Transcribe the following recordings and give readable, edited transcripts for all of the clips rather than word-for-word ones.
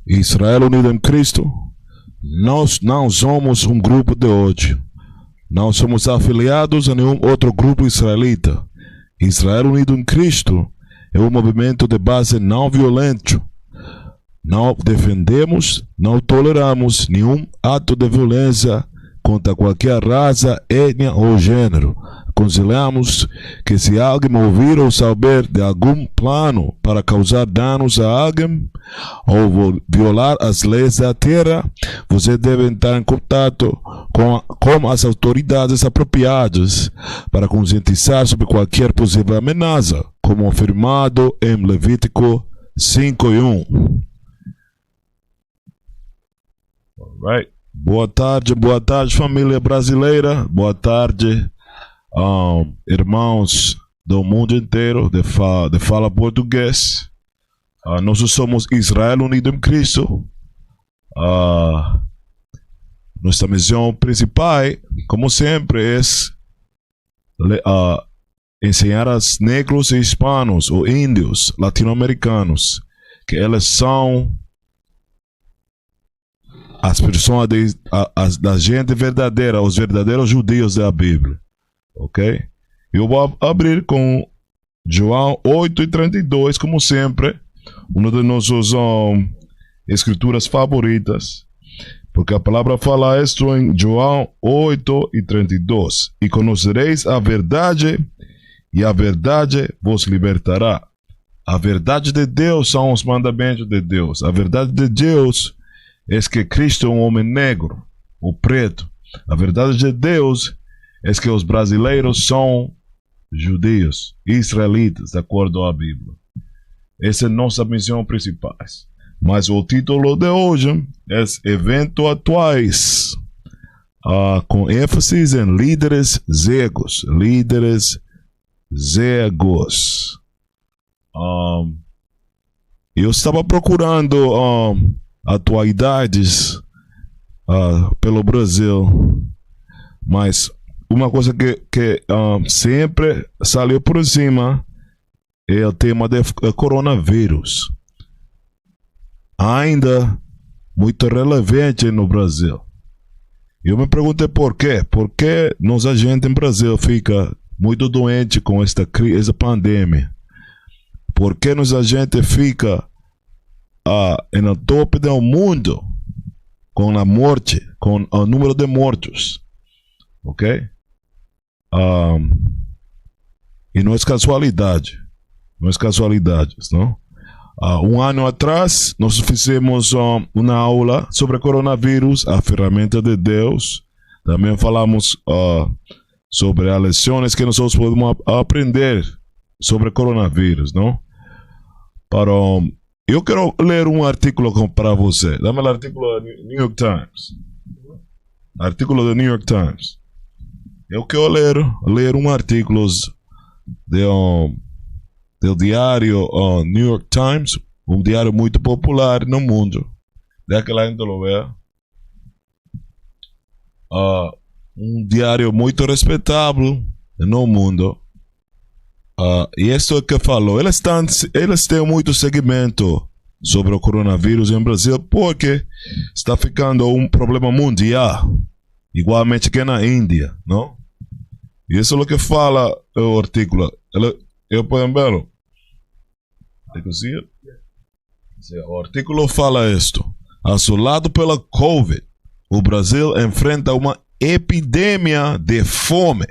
Israel unido em Cristo, nós não somos um grupo de ódio. Não somos afiliados a nenhum outro grupo israelita. Israel unido em Cristo é um movimento de base não violento. Não defendemos, não toleramos nenhum ato de violência contra qualquer raça, etnia ou gênero. Aconselhamos que se alguém ouvir ou saber de algum plano para causar danos a alguém ou violar as leis da terra, você deve entrar em contato com as autoridades apropriadas para conscientizar sobre qualquer possível ameaça, como afirmado em Levítico 5:1. Alright. Boa tarde, família brasileira. Boa tarde, irmãos do mundo inteiro de fala português. Nós somos Israel unido em Cristo. Nossa missão principal, como sempre, é ensinar aos negros e hispanos, ou índios, latino-americanos, que eles são as pessoas da gente verdadeira, os verdadeiros judeus da Bíblia. Ok? Eu vou abrir com João 8:32, como sempre, uma das nossas escrituras favoritas, porque a palavra fala isto em João 8:32. E conhecereis a verdade, e a verdade vos libertará. A verdade de Deus são os mandamentos de Deus. A verdade de Deus é que Cristo é um homem negro, ou preto. A verdade de Deus é que os brasileiros são judeus, israelitas, de acordo à Bíblia. Essa é a nossa missão principal. Mas o título de hoje é Eventos Atuais, com ênfase em líderes cegos. Líderes cegos. Eu estava procurando atualidades pelo Brasil, mas uma coisa que sempre saiu por cima é o tema do coronavírus, ainda muito relevante no Brasil. Eu me perguntei por quê. Por que nossa gente em Brasil fica muito doente com essa pandemia? Por que nossa gente fica no topo do mundo com a morte, com o número de mortos? Ok? E não é casualidade. Não é casualidade, não? Um ano atrás, nós fizemos uma aula sobre coronavírus, a ferramenta de Deus. Também falamos sobre as lições que nós podemos aprender sobre coronavírus, não? Eu quero ler um artigo para você. Dá-me o artigo do New York Times. Artigo do New York Times. Eu quero ler um artigo do diário New York Times, um diário muito popular no mundo. Daquela gente lo vê. Um diário muito respeitável no mundo. E isso é que falou. Eles têm muito segmento sobre o coronavírus em Brasil, porque está ficando um problema mundial, igualmente que na Índia, não? E isso é o que fala o artigo. Eu posso vê-lo? O artigo fala isto. Assolado pela Covid, o Brasil enfrenta uma epidemia de fome.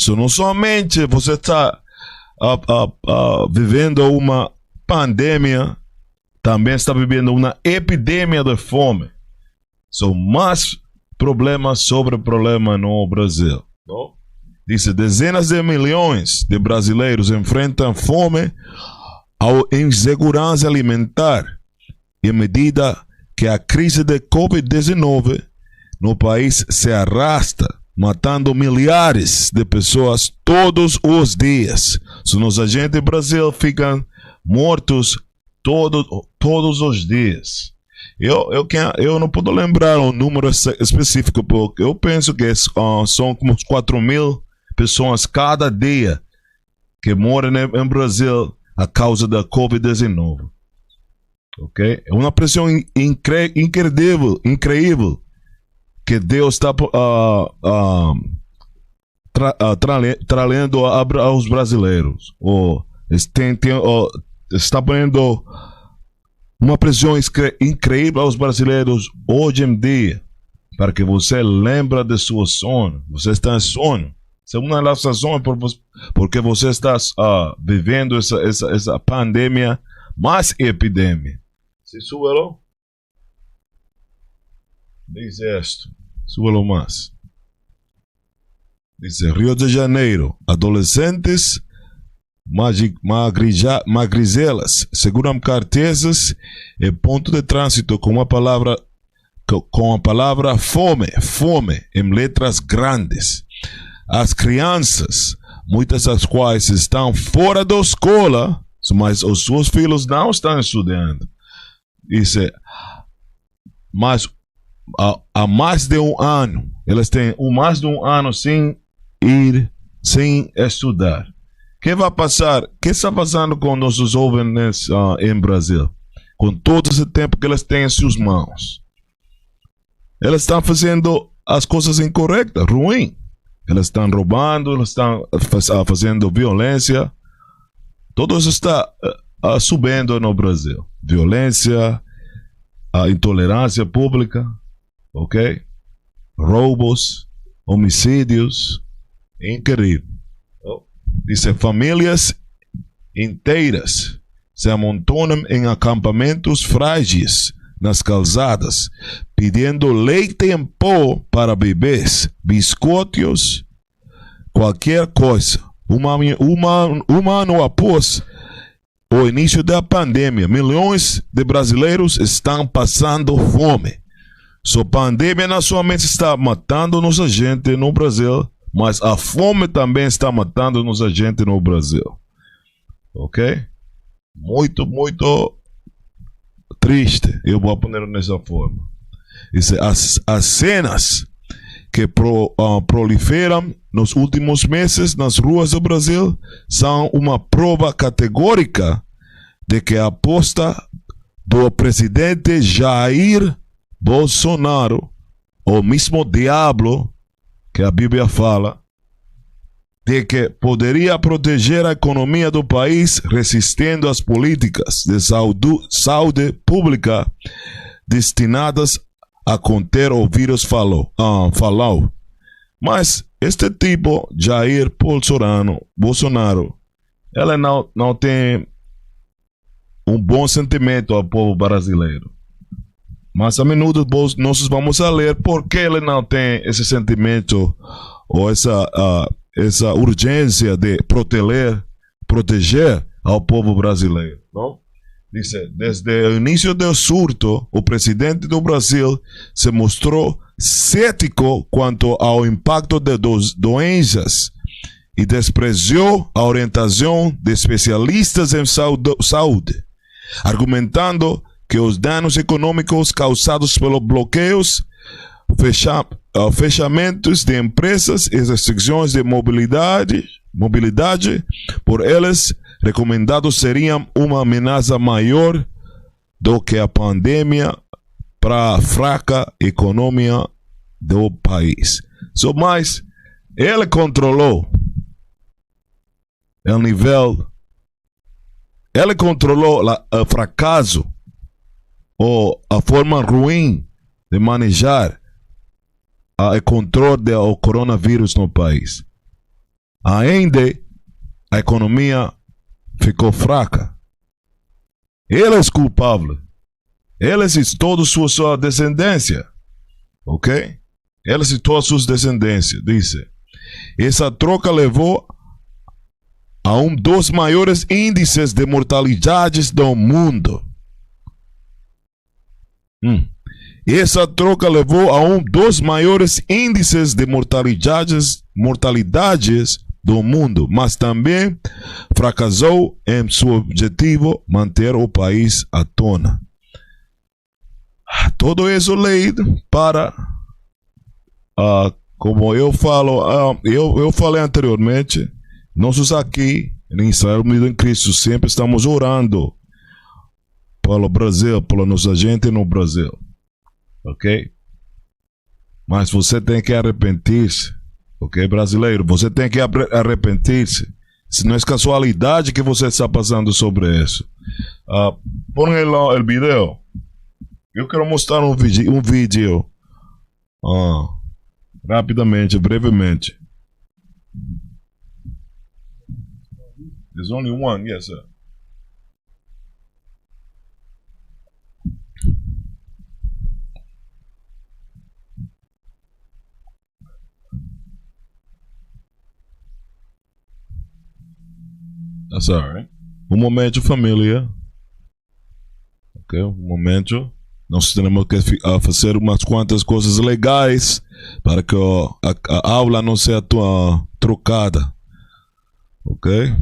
Não somente você está vivendo uma pandemia, também está vivendo uma epidemia de fome. São mais problemas sobre problema no Brasil. Não? Diz: dezenas de milhões de brasileiros enfrentam fome ou insegurança alimentar, em medida que a crise de Covid-19 no país se arrasta, matando milhares de pessoas todos os dias. Nossa gente no Brasil ficam mortos todos os dias. Eu não posso lembrar um número específico, porque eu penso que são como 4.000 pessoas cada dia que moram em Brasil a causa da Covid-19. ok? É uma pressão incrível que Deus está trazendo aos brasileiros. Está poniendo uma pressão incrível aos brasileiros hoje em dia, para que você lembre de seu sonho. Você está em sonho. Essa é uma das razões porque você está vivendo essa pandemia mais epidemia. Se súbelo. Dice esto. Súbelo más. Dice Rio de Janeiro. Adolescentes magrizelas seguram cartazes em ponto de trânsito com a palavra fome em letras grandes. As crianças, muitas das quais estão fora da escola, mas os seus filhos não estão estudando. Dice, mas há mais de um ano, eles têm mais de um ano sem estudar. O que vai passar? O que está passando com nossos jovens em Brasil? Com todo esse tempo que eles têm em suas mãos. Eles estão fazendo as coisas incorretas, ruim. Eles estão roubando, eles estão fazendo violência. Tudo isso está subindo no Brasil. Violência, a intolerância pública, ok? Roubos, homicídios, incrível. Dice, famílias inteiras se amontonam em acampamentos frágeis nas calçadas, pedindo leite em pó para bebês, biscoitos, qualquer coisa. Um ano após o início da pandemia, milhões de brasileiros estão passando fome. A pandemia não somente está matando nossa gente no Brasil, mas a fome também está matando nossa gente no Brasil. Ok? Muito, muito triste. Eu vou poner dessa forma. As cenas que proliferam nos últimos meses nas ruas do Brasil são uma prova categórica de que a aposta do presidente Jair Bolsonaro, o mesmo diabo que a Bíblia fala, de que poderia proteger a economia do país resistindo às políticas de saúde pública destinadas a conter o vírus falou. Mas este tipo, Jair Bolsonaro, ele não tem um bom sentimento ao povo brasileiro. Mas a menudo nós vamos a ler por que ele não tem esse sentimento ou essa urgência de proteger ao povo brasileiro. Não? Dice, desde o início do surto, o presidente do Brasil se mostrou cético quanto ao impacto de doenças e desprezou a orientação de especialistas em saúde, argumentando que os danos econômicos causados pelos bloqueios, fechamentos de empresas e restrições de mobilidade por eles recomendados seriam uma ameaça maior do que a pandemia para a fraca economia do país. Mas ele controlou o nível, ele controlou o fracasso ou a forma ruim de manejar o controle do coronavírus no país. Ainda a economia ficou fraca. Ele é culpável. Eles e toda a sua descendência. Ok? Eles e toda a sua descendência. Dice. Essa troca levou a um dos maiores índices de mortalidades do mundo. Essa troca levou a um dos maiores índices de mortalidades do mundo, mas também fracassou em seu objetivo manter o país à tona. Todo isso leído para, como eu falo, eu falei anteriormente, nós aqui em Israel Unido em Cristo sempre estamos orando pelo Brasil, pela nossa gente no Brasil. Ok? Mas você tem que arrepender-se. Ok, brasileiro? Você tem que arrepender-se. Se não é casualidade que você está passando sobre isso. Põe lá o vídeo. Eu quero mostrar um vídeo. Rapidamente, brevemente. There's only one, yes, sir. That's all right. Um momento, família. Ok, um momento. Nós temos que fazer umas quantas coisas legais para que a aula não seja trocada. Ok?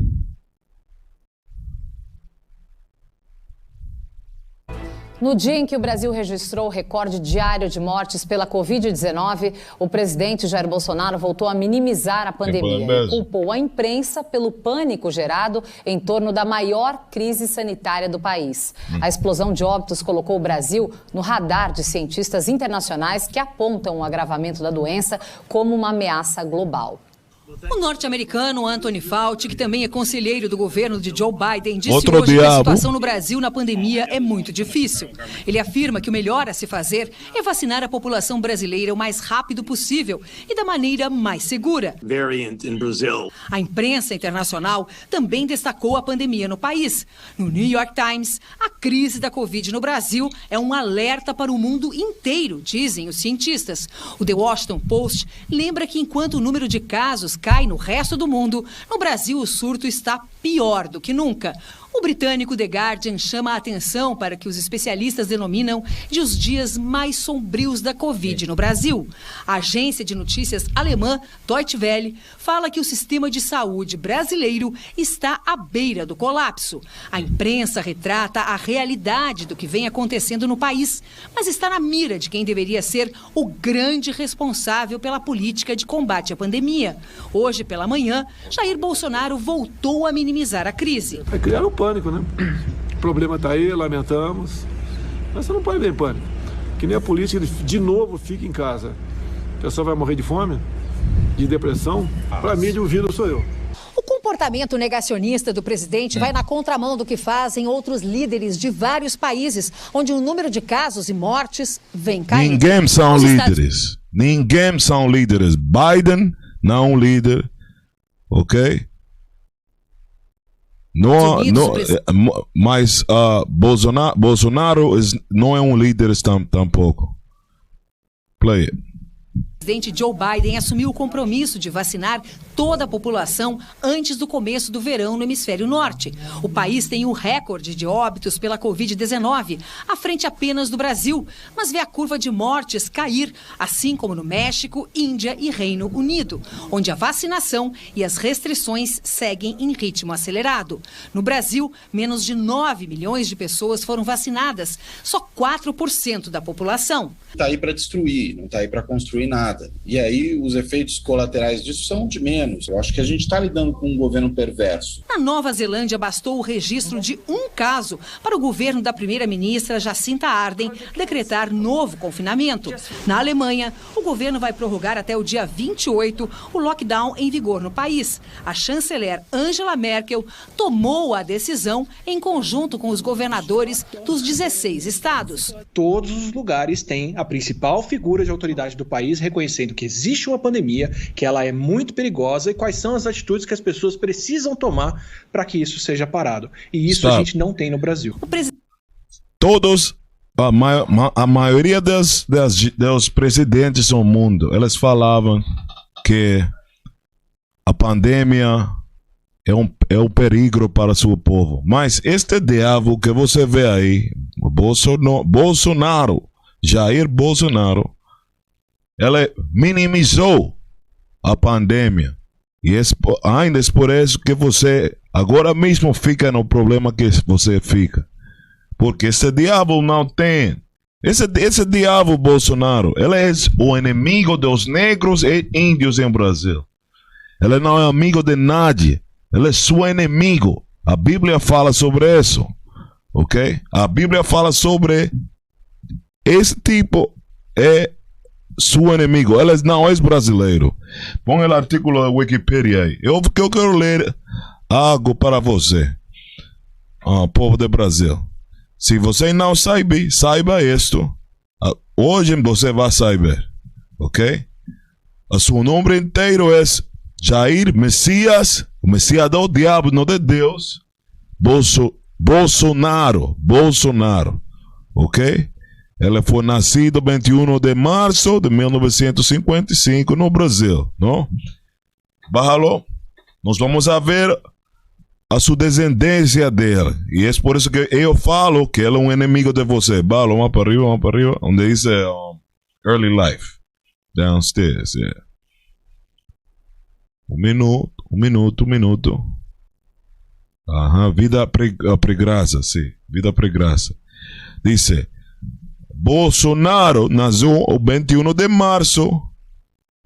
No dia em que o Brasil registrou o recorde diário de mortes pela Covid-19, o presidente Jair Bolsonaro voltou a minimizar a pandemia e culpou a imprensa pelo pânico gerado em torno da maior crise sanitária do país. A explosão de óbitos colocou o Brasil no radar de cientistas internacionais que apontam o agravamento da doença como uma ameaça global. O norte-americano Anthony Fauci, que também é conselheiro do governo de Joe Biden, disse hoje que a situação no Brasil na pandemia é muito difícil. Ele afirma que o melhor a se fazer é vacinar a população brasileira o mais rápido possível e da maneira mais segura. A imprensa internacional também destacou a pandemia no país. No New York Times, a crise da Covid no Brasil é um alerta para o mundo inteiro, dizem os cientistas. O The Washington Post lembra que enquanto o número de casos cai no resto do mundo, no Brasil o surto está pior do que nunca. O britânico The Guardian chama a atenção para que os especialistas denominam de os dias mais sombrios da Covid no Brasil. A agência de notícias alemã Deutsche Welle fala que o sistema de saúde brasileiro está à beira do colapso. A imprensa retrata a realidade do que vem acontecendo no país, mas está na mira de quem deveria ser o grande responsável pela política de combate à pandemia. Hoje, pela manhã, Jair Bolsonaro voltou a minimizar a crise. Criaram pânico, né? O problema está aí, lamentamos. Mas você não pode ver em pânico. Que nem a política, de novo, fica em casa. A pessoa vai morrer de fome, de depressão. Para mim, o vírus sou eu. O comportamento negacionista do presidente vai na contramão do que fazem outros líderes de vários países, onde o número de casos e mortes vem caindo. Ninguém são líderes. Ninguém são líderes. Biden não é um líder. Ok? Mas Bolsonaro não é um líder tampouco. Play it. O presidente Joe Biden assumiu o compromisso de vacinar toda a população antes do começo do verão no hemisfério norte. O país tem um recorde de óbitos pela Covid-19, à frente apenas do Brasil, mas vê a curva de mortes cair, assim como no México, Índia e Reino Unido, onde a vacinação e as restrições seguem em ritmo acelerado. No Brasil, menos de 9 milhões de pessoas foram vacinadas, só 4% da população. Está aí para destruir, não está aí para construir nada. E aí os efeitos colaterais disso são de menos. Eu acho que a gente está lidando com um governo perverso. Na Nova Zelândia, bastou o registro de um caso para o governo da primeira-ministra Jacinta Ardern decretar novo confinamento. Na Alemanha, o governo vai prorrogar até o dia 28 o lockdown em vigor no país. A chanceler Angela Merkel tomou a decisão em conjunto com os governadores dos 16 estados. Todos os lugares têm a principal figura de autoridade do país reconhecendo que existe uma pandemia, que ela é muito perigosa e quais são as atitudes que as pessoas precisam tomar para que isso seja parado. E isso a gente não tem no Brasil. Todos, a maioria dos presidentes do mundo, eles falavam que a pandemia é um perigo para o seu povo. Mas este diabo que você vê aí, Bolsonaro, Jair Bolsonaro, ele minimizou a pandemia. E ainda é por isso que você agora mesmo fica no problema que você fica. Porque esse diabo não tem. Esse diabo Bolsonaro, ele é o inimigo dos negros e índios em Brasil. Ele não é amigo de nadie. Ele é seu inimigo. A Bíblia fala sobre isso. Ok? A Bíblia fala sobre esse tipo é seu inimigo. Ele não é brasileiro. Põe o artigo da Wikipedia aí. Eu quero ler algo para você, povo do Brasil. Se você não sabe, saiba isto. Hoje você vai saber. Ok? O seu nome inteiro é Jair Messias, o Messias do diabo, não de Deus. Bolsonaro. Ok? Ele foi nascido 21 de março de 1955 no Brasil, não? Bájalo. Nós vamos a ver a sua descendência dele. E é por isso que eu falo que ele é um inimigo de você. Bájalo, vamos para arriba. Onde diz early life. Downstairs, yeah. Um minuto. Vida pregrassa, sim. Vida pregrassa. Dice, Bolsonaro nasceu o 21 de março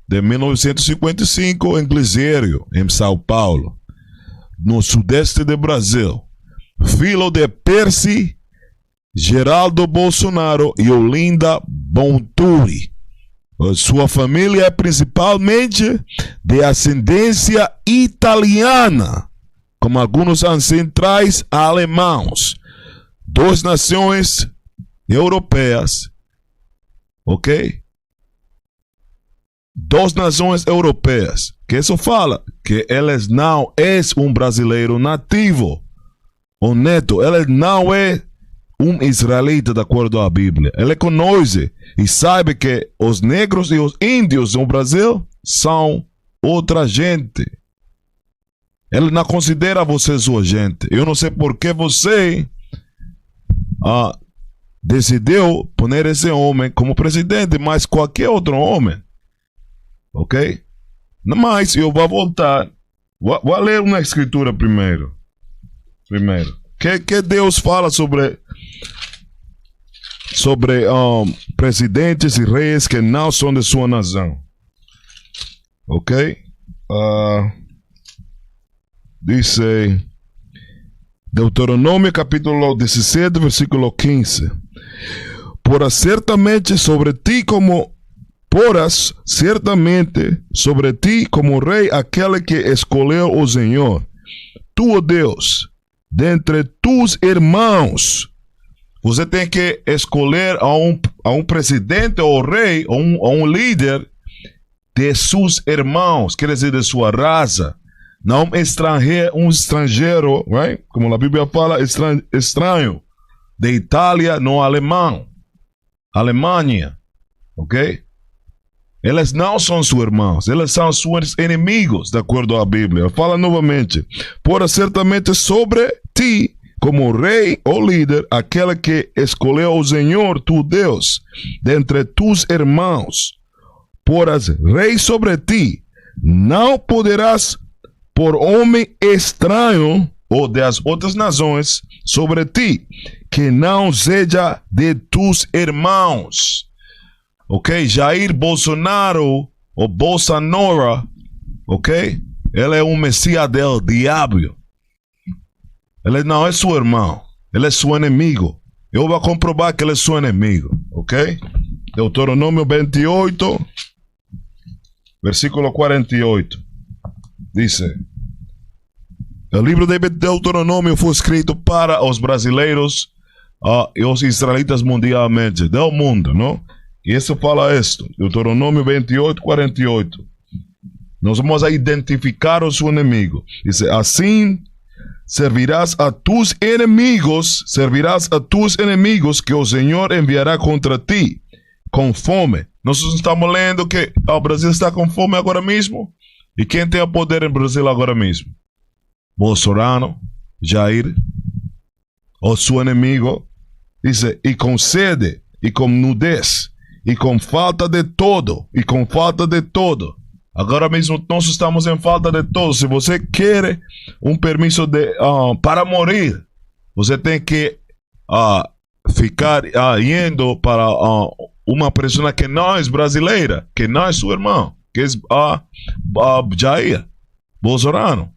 de 1955 em Glizério, em São Paulo, no sudeste do Brasil. Filho de Percy Geraldo Bolsonaro e Olinda Bonturi. Sua família é principalmente de ascendência italiana, com alguns ancestrais alemãos. 2 nações europeias, ok? 2 nações europeias. Que isso fala que eles não é um brasileiro nativo ou neto. Ele não é um israelita de acordo com a Bíblia. Ele conhece e sabe que os negros e os índios no Brasil são outra gente. Ele não considera você sua gente. Eu não sei por que você decidiu pôr esse homem como presidente, mas qualquer outro homem. Ok? Mas eu vou voltar. Vou ler uma escritura primeiro. Que Deus fala sobre presidentes e reis que não são de sua nação. Ok? Diz Deuteronômio capítulo 17, versículo 15. Porás certamente sobre ti como rei aquele que escolheu o Senhor, tu, Deus, dentre tus irmãos. Você tem que escolher a um presidente ou rei ou um líder de seus irmãos, quer dizer, de sua raça. Não um estrangeiro, right? Como a Bíblia fala, estranho, de Itália, não alemão, Alemanha, ok? Eles não são seus irmãos, eles são seus inimigos, de acordo com a Bíblia. Fala novamente, porá certamente sobre ti, como rei ou líder, aquele que escolheu o Senhor, tu Deus, dentre tus irmãos, porás rei sobre ti, não poderás por homem estranho ou das outras nações sobre ti, que não seja de tus irmãos. Ok? Jair Bolsonaro ou Bolsonaro, ok? Ele é um messias del diabo. Ele não é seu irmão, ele é seu inimigo. Eu vou comprovar que ele é seu inimigo, ok? Deuteronômio 28, versículo 48. Diz: o livro de Deuteronômio foi escrito para os brasileiros e os israelitas mundialmente, do mundo, não? E isso fala isto, Deuteronômio 28, 48. Nós vamos a identificar o seu inimigo. Diz: assim servirás a tus inimigos que o Senhor enviará contra ti, com fome. Nós estamos lendo que o Brasil está com fome agora mesmo. E quem tem o poder em Brasil agora mesmo? Bolsonaro, Jair, o seu inimigo. Diz: e com sede, e com nudez, e com falta de todo, Agora mesmo nós estamos em falta de todo. Se você quer um permisso para morrer, você tem que ficar indo para uma pessoa que não é brasileira, que não é seu irmão, que é Jair Bolsonaro.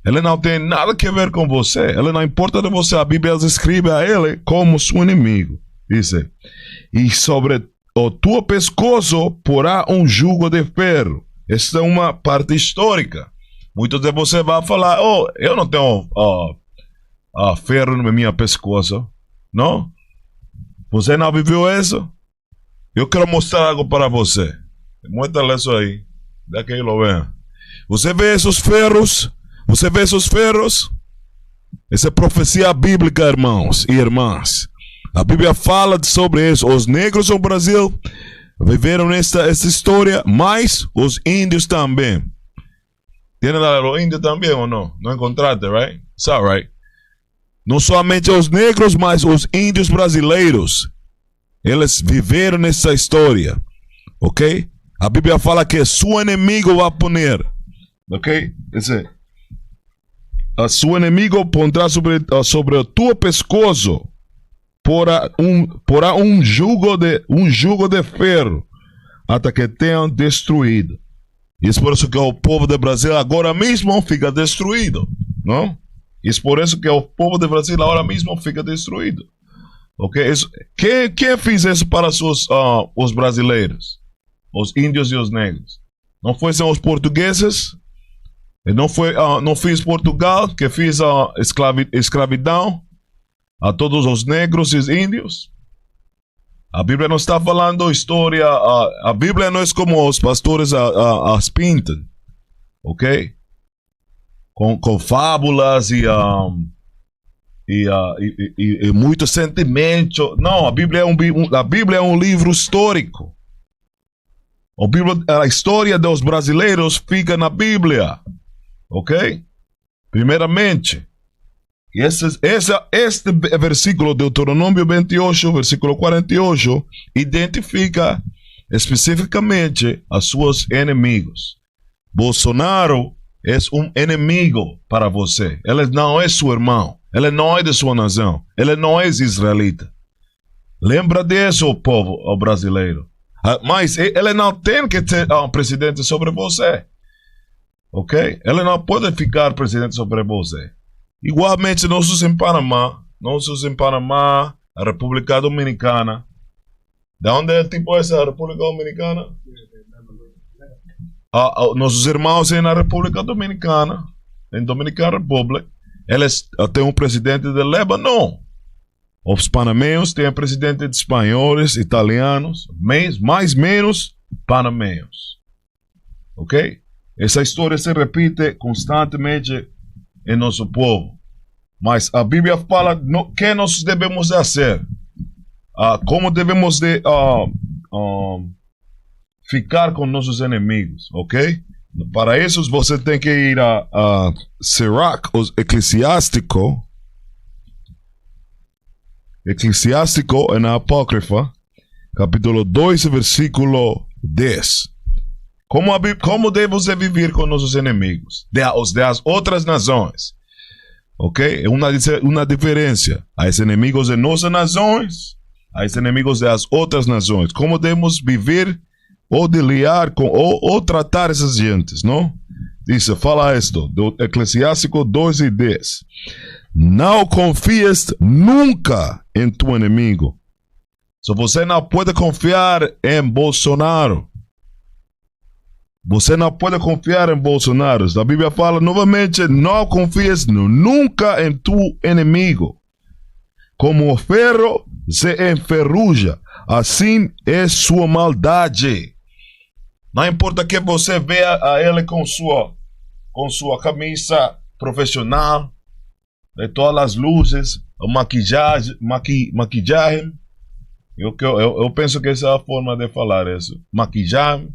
Ele não tem nada a ver com você. Ele não importa de você. A Bíblia escreve a ele como seu inimigo. Diz: e sobre o teu pescoço porá um jugo de ferro. Essa é uma parte histórica. Muitos de vocês vão falar: oh, eu não tenho ferro no meu pescoço. Não? Você não viveu isso? Eu quero mostrar algo para você. Mostra isso aí. Daqui lo vem. Você vê esses ferros? Você vê esses ferros? Essa é profecia bíblica, irmãos e irmãs. A Bíblia fala sobre isso. Os negros no Brasil viveram essa história, mas os índios também. Tem os índios também ou não? Não encontraste, right? It's all right. Não somente os negros, mas os índios brasileiros. Eles viveram nessa história. Ok? A Bíblia fala que seu inimigo vai punir. Ok? Seu inimigo pondrá sobre o teu pescoço porá um jugo de ferro até que tenham destruído. E é por isso que o povo do Brasil agora mesmo fica destruído. Não? E é por isso que o povo do Brasil agora mesmo fica destruído. Ok? Quem fez isso para os brasileiros? Os índios e os negros? Não foram os portugueses? Não fez Portugal que fez a escravidão a todos os negros e os índios? A Bíblia não está falando história. A Bíblia não é como os pastores as pintam, ok? Com fábulas e muito sentimento. Não, a Bíblia é um livro histórico. A história dos brasileiros fica na Bíblia. Ok? Primeiramente, este versículo de Deuteronômio 28, versículo 48, identifica especificamente os seus inimigos. Bolsonaro é um inimigo para você. Ele não é seu irmão. Ele não é de sua nação. Ele não é israelita. Lembra disso, povo brasileiro. Mas ele não tem que ter um presidente sobre você. Ok? Ele não pode ficar presidente sobre você. Igualmente, nossos em Panamá, a República Dominicana. De onde é tipo essa República Dominicana? Nossos irmãos na República Dominicana, em Dominican Republic, eles têm um presidente de Líbano. Os panameños têm presidente de espanhóis, italianos, mais menos panameños. Ok? Essa história se repite constantemente em nosso povo. Mas a Bíblia fala o que nós devemos fazer. Como devemos de, ficar com nossos inimigos. Ok? Para isso você tem que ir a Sirach, o Eclesiástico na Apócrifa, capítulo 2, versículo 10. Como devemos viver com nossos inimigos? Das outras nações. Ok? É uma diferença. Há inimigos de nossas nações, há inimigos das outras nações. Como devemos viver ou de lidar com ou tratar essas gentes, não? Fala isto, do Eclesiástico 2 e 10. Não confies nunca em tu inimigo. Você não pode confiar em Bolsonaro. Você não pode confiar em Bolsonaro. A Bíblia fala novamente: não confies nunca em tu inimigo. Como o ferro se enferruja, assim é sua maldade. Não importa que você veja a ele com sua camisa profissional, de todas as luzes, maquiagem. Eu penso que essa é a forma de falar isso. Maquiagem.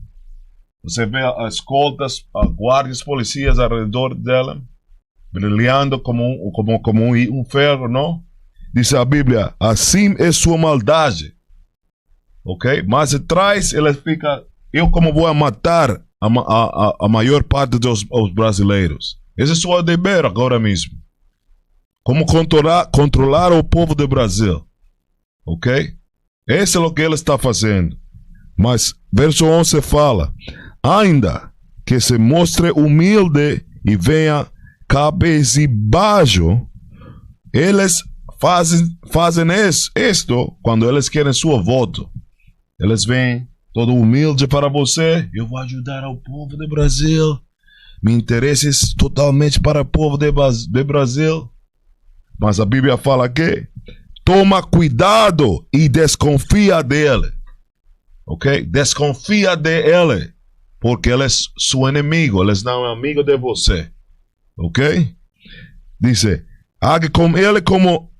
Você vê as escoltas, guardas, policiais ao redor dela, brilhando como um ferro, não? Diz a Bíblia: assim é sua maldade. Ok? Mas atrás ele fica: eu como vou matar a maior parte dos brasileiros. Esse é o seu dever agora mesmo. Como controlar o povo do Brasil. Ok? Esse é o que ele está fazendo. Mas verso 11 fala: ainda que se mostre humilde e venha cabisbaixo, eles fazem isto quando eles querem seu voto. Eles vêm todo humilde para você. Eu vou ajudar ao povo do Brasil. Me interesses totalmente para o povo do Brasil. Mas a Bíblia fala que toma cuidado e desconfia dele. Ok? Desconfia dele. Porque ele é seu inimigo. Ele não é amigo de você. Ok? Dice, haga com ele como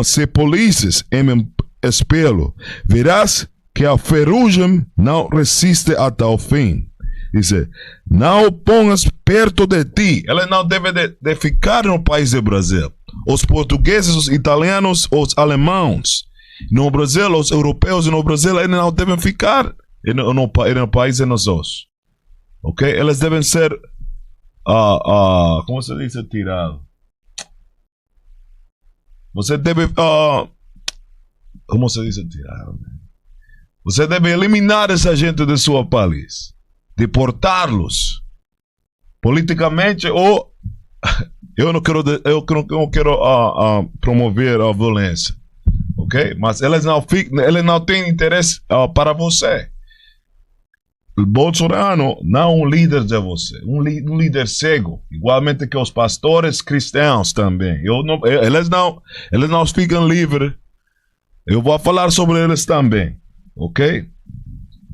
se polices em um espelho. Verás que a ferrugem não resiste até o fim. Dice, não o pongas perto de ti. Ele não deve de ficar no país do Brasil. Os portugueses, os italianos, os alemães no Brasil, os europeus no Brasil, eles não devem ficar no país de nós. Ok? Eles devem ser como se diz, tirado. Você deve como se diz, tirado. Você deve eliminar essa gente de sua país, deportá-los politicamente, ou eu não quero promover a violência, ok? Mas eles não têm interesse para você. O Bolsonaro não é um líder de você, um líder cego, igualmente que os pastores cristãos também. Eles não ficam livres. Eu vou falar sobre eles também, ok?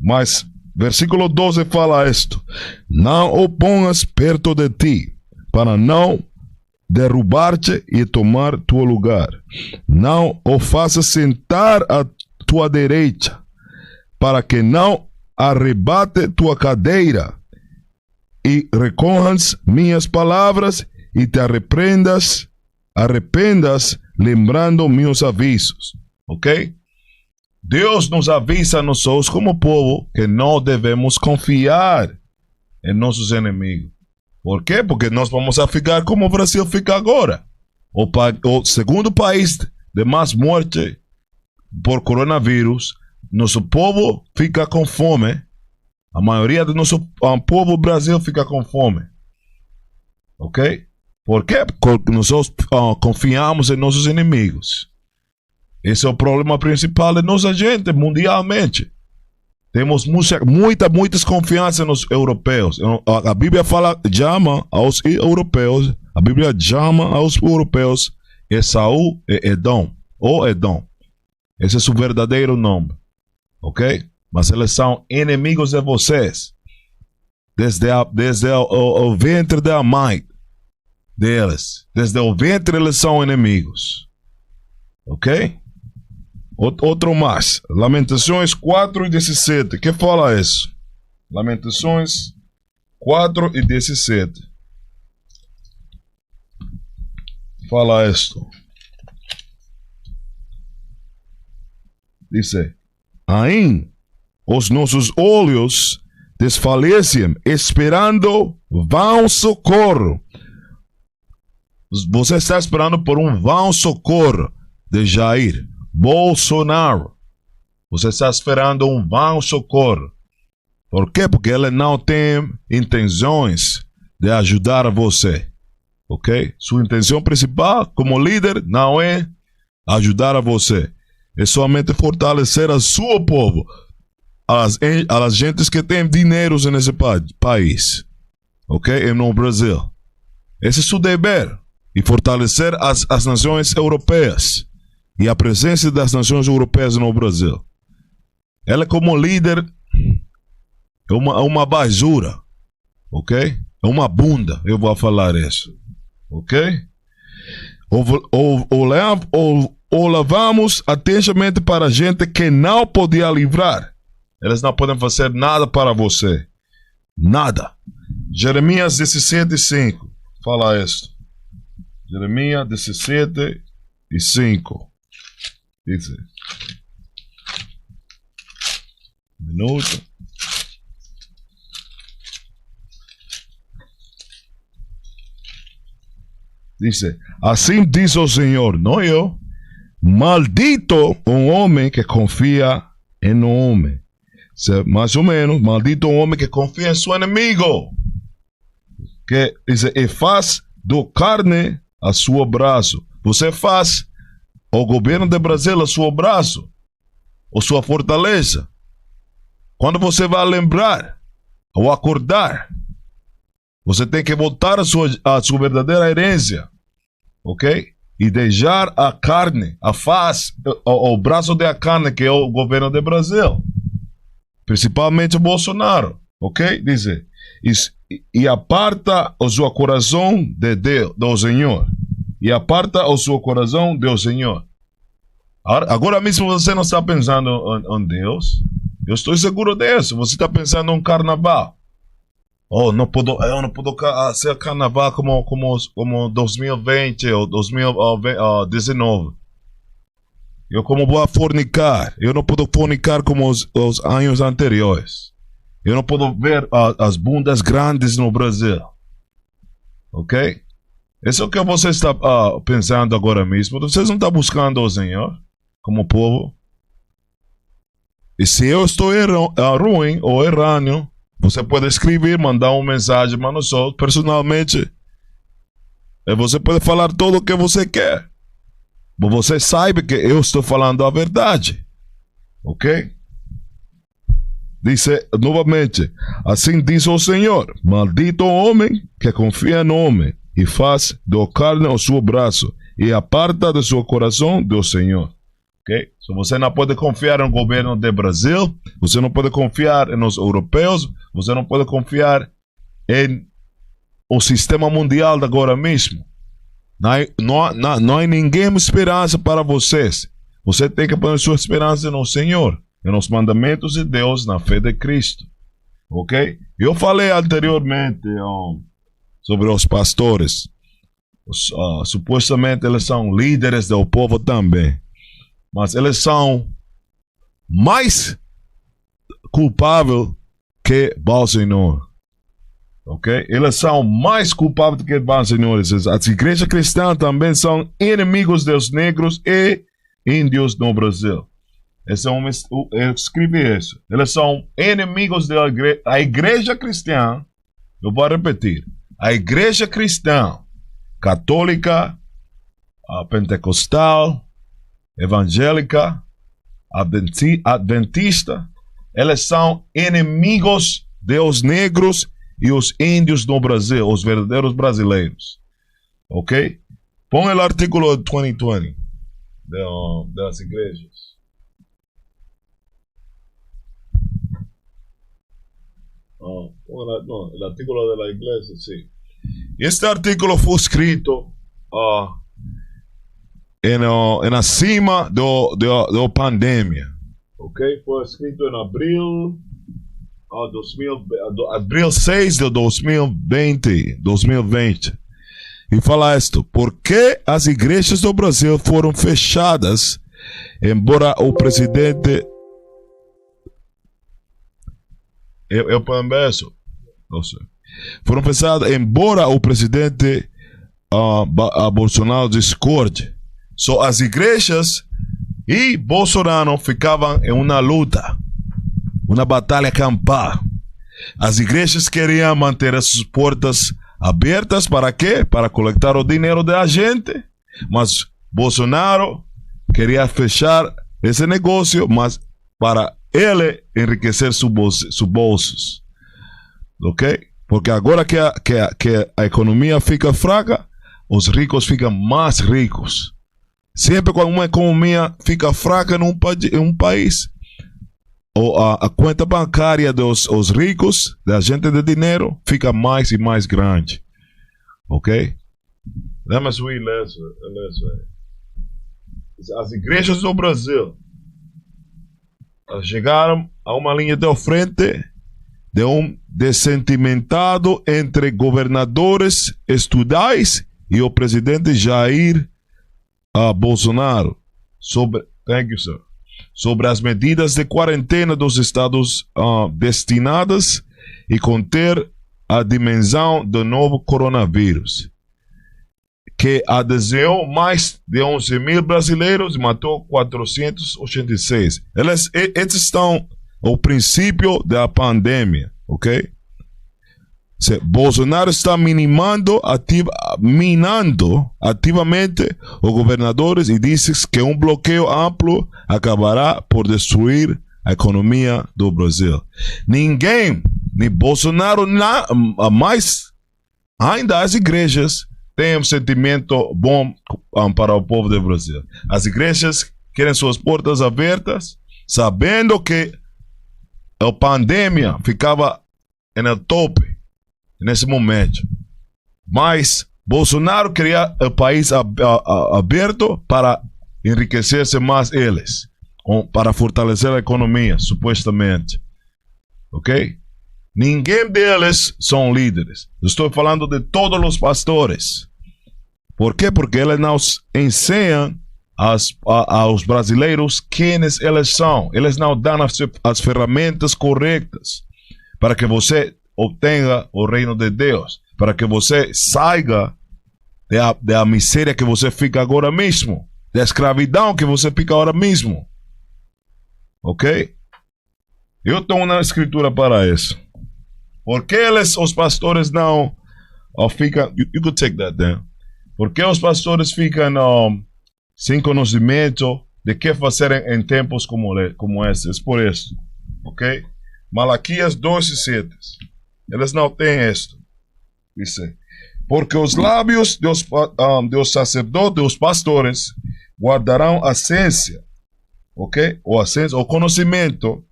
Mas versículo 12 fala isto: não o pongas perto de ti, para não derrubar-te e tomar teu lugar. Não o faças sentar à tua direita, para que não arrebate tua cadeira, e recorras minhas palavras e te arrependas lembrando meus avisos. Ok? Deus nos avisa a nós como povo que não devemos confiar em nossos inimigos. Por quê? Porque nós vamos a ficar como o Brasil fica agora. O segundo país de mais morte por coronavírus. Nosso povo fica com fome. A maioria do nosso povo Brasil fica com fome. Ok? Por quê? Porque nós confiamos em nossos inimigos. Esse é o problema principal de nossa gente mundialmente. Temos muita desconfiança nos europeus. A Bíblia chama aos europeus. A Bíblia chama aos europeus Esaú e Edom. Ou Edom. Esse é seu verdadeiro nome. Ok? Mas eles são inimigos de vocês. Desde o ventre da mãe deles. Desde o ventre eles são inimigos. Ok? Outro mais. Lamentações 4:17. Que fala isso? Lamentações 4:17. Fala isto. Diz: ainda os nossos olhos desfalecem, esperando vão socorro. Você está esperando por um vão socorro de Jair Bolsonaro. Você está esperando um vão socorro. Por quê? Porque ele não tem intenções de ajudar você. Ok? Sua intenção principal como líder não é ajudar a você. É somente fortalecer a seu povo, as gentes que têm dinheiro nesse país, ok? No Brasil. Esse é seu dever, e fortalecer as nações europeias e a presença das nações europeias no Brasil. Ela como líder é uma basura, ok? É uma bunda, eu vou falar isso, ok? Ou levamos atentamente para a gente que não podia livrar. Eles não podem fazer nada para você. Nada. Jeremias 17:5. Fala isso. Jeremias 17:5. Diz. Minuto. Diz: assim diz o Senhor, não eu. Maldito um homem que confia em um homem. Mais ou menos, maldito um homem que confia em seu inimigo. Que diz: e faz do carne a seu braço. Você faz o governo do Brasil a seu braço, a sua fortaleza. Quando você vai lembrar ou acordar, você tem que voltar a sua verdadeira herência, ok? E deixar a carne, a face, o braço da carne, que é o governo do Brasil, principalmente o Bolsonaro, ok? Dizer, e aparta o seu coração de Deus, do Senhor. E aparta o seu coração do Senhor. Agora mesmo você não está pensando em Deus. Eu estou seguro disso. Você está pensando em carnaval. Eu não posso ser carnaval como 2020 ou 2019. Eu como vou fornicar. Eu não posso fornicar como os anos anteriores. Eu não posso ver as bundas grandes no Brasil. Ok? Isso é o que você está pensando agora mesmo. Vocês não estão buscando o Senhor como povo. E se eu estou ruim ou errando, você pode escrever, mandar uma mensagem, mas não só personalmente. E você pode falar tudo o que você quer. Mas você sabe que eu estou falando a verdade. Ok? Diz novamente, assim diz o Senhor: maldito o homem que confia no homem e faz do carne o seu braço e aparta do seu coração do Senhor. Ok? So, você não pode confiar no governo do Brasil, você não pode confiar nos europeus, você não pode confiar em o sistema mundial de agora mesmo. Não há ninguém esperança para vocês. Você tem que pôr sua esperança no Senhor, nos mandamentos de Deus, na fé de Cristo. Ok? Eu falei anteriormente sobre os pastores. Supostamente eles são líderes do povo também. Mas eles são mais culpáveis que Bolsonaro. Ok? Eles são mais culpáveis que Bolsonaro. As igrejas cristãs também são inimigos dos negros e índios no Brasil. Eu escrevi isso. Eles são inimigos da igreja. A igreja cristã, eu vou repetir. A igreja cristã, católica, pentecostal, evangélica, adventista, eles são inimigos dos negros e os índios no Brasil, os verdadeiros brasileiros. Ok? Põe o artículo 2020 das igrejas. El artículo de la iglesia, sí. Este artículo fue escrito en acima de pandemia. Ok, fue escrito en abril 6 de 2020. E fala isto: por que as igrejas do Brasil foram fechadas, embora o presidente... Eu penso, não sei. Foram fechadas, embora o presidente Bolsonaro discorde. Só as igrejas e Bolsonaro ficavam em uma luta, uma batalha campal. As igrejas queriam manter as suas portas abertas para quê? Para coletar o dinheiro da gente. Mas Bolsonaro queria fechar esse negócio, mas para ele enriquecer seus bolsos. Ok? Porque agora que a economia fica fraca, os ricos ficam mais ricos. Sempre quando uma economia fica fraca em um país, a conta bancária dos ricos, da gente de dinheiro, fica mais e mais grande. Ok? Vamos ler isso. As igrejas do Brasil chegaram a uma linha de frente de um dessentimentado entre governadores estaduais e o presidente Jair Bolsonaro sobre as medidas de quarentena dos estados destinadas e conter a dimensão do novo coronavírus, que adoeceu mais de 11 mil brasileiros e matou 486. Esses estão o princípio da pandemia, ok? Bolsonaro está minando ativamente os governadores e diz que um bloqueio amplo acabará por destruir a economia do Brasil. Ninguém, nem Bolsonaro, mas ainda as igrejas têm um sentimento bom para o povo do Brasil. As igrejas querem suas portas abertas, sabendo que a pandemia ficava no tope nesse momento. Mas Bolsonaro queria o país aberto para enriquecer-se mais eles, para fortalecer a economia, supostamente. Ok? Ninguém deles são líderes. Eu estou falando de todos os pastores. Por quê? Porque eles nos ensinam aos brasileiros quem eles são. Eles não dão as ferramentas corretas para que você obtenha o reino de Deus, para que você saia da miséria que você fica agora mesmo, da escravidão que você fica agora mesmo. Ok? Eu tenho uma escritura para isso. Por que os pastores não ficam... You could take that down. Por que os pastores ficam sem conhecimento de que fazer em tempos como esses? Por isso. Ok? Malaquias 2:7. Eles não têm isto. Dice: porque os lábios dos sacerdotes, dos pastores, guardarão a ciência, ok? O conhecimento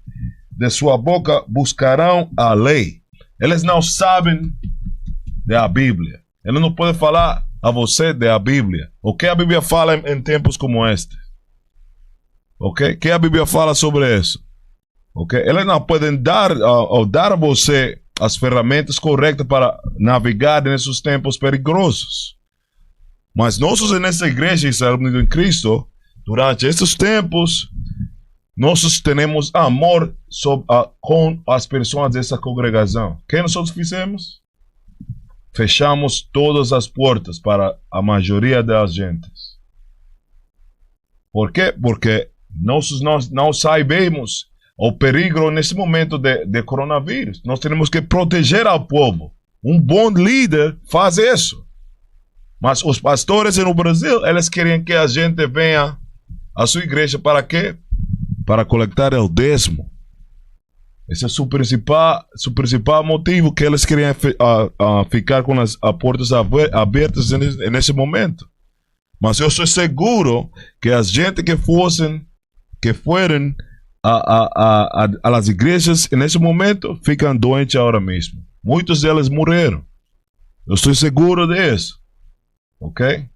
de sua boca buscarão a lei. Eles não sabem da Bíblia. Eles não podem falar a você da Bíblia. O que a Bíblia fala em tempos como este? Ok? O que a Bíblia fala sobre isso? Ok? Eles não podem dar a você as ferramentas corretas para navegar nesses tempos perigosos. Mas nós, nessa igreja em Cristo, durante esses tempos, nós temos amor com as pessoas dessa congregação. O que nós fizemos? Fechamos todas as portas para a maioria das gentes. Por quê? Porque nós não sabemos o perigo nesse momento de coronavírus. Nós temos que proteger ao povo. Um bom líder faz isso. Mas os pastores no Brasil, eles querem que a gente venha à sua igreja para quê? Para coletar o dízimo. Esse é o seu principal motivo, que eles querem ficar com as portas abertas nesse momento. Mas eu sou seguro que as gente que foram as igrejas nesse momento ficam doentes agora mesmo. Muitos deles morreram. Eu estou seguro disso. Ok?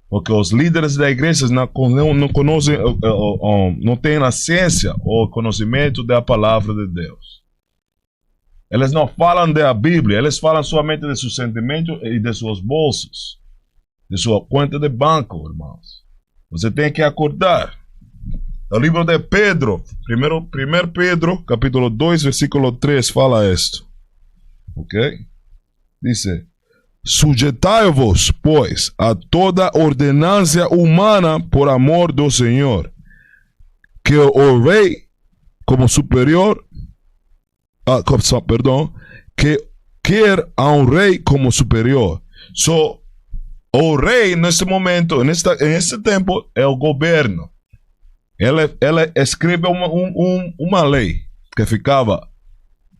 Porque os líderes da igreja não conhecem, não têm a ciência ou o conhecimento da palavra de Deus. Eles não falam da Bíblia, eles falam somente de seus sentimentos e de seus bolsos, de sua conta de banco, irmãos. Você tem que acordar. O livro de Pedro, 1 Pedro, capítulo 2, versículo 3, fala isto. Ok? Dice: sujeitai-vos, pois, a toda ordenança humana por amor do Senhor, que o rei como superior, que quer a um rei como superior. O rei nesse momento, nesse tempo, é o governo. Ela escreve uma lei que ficava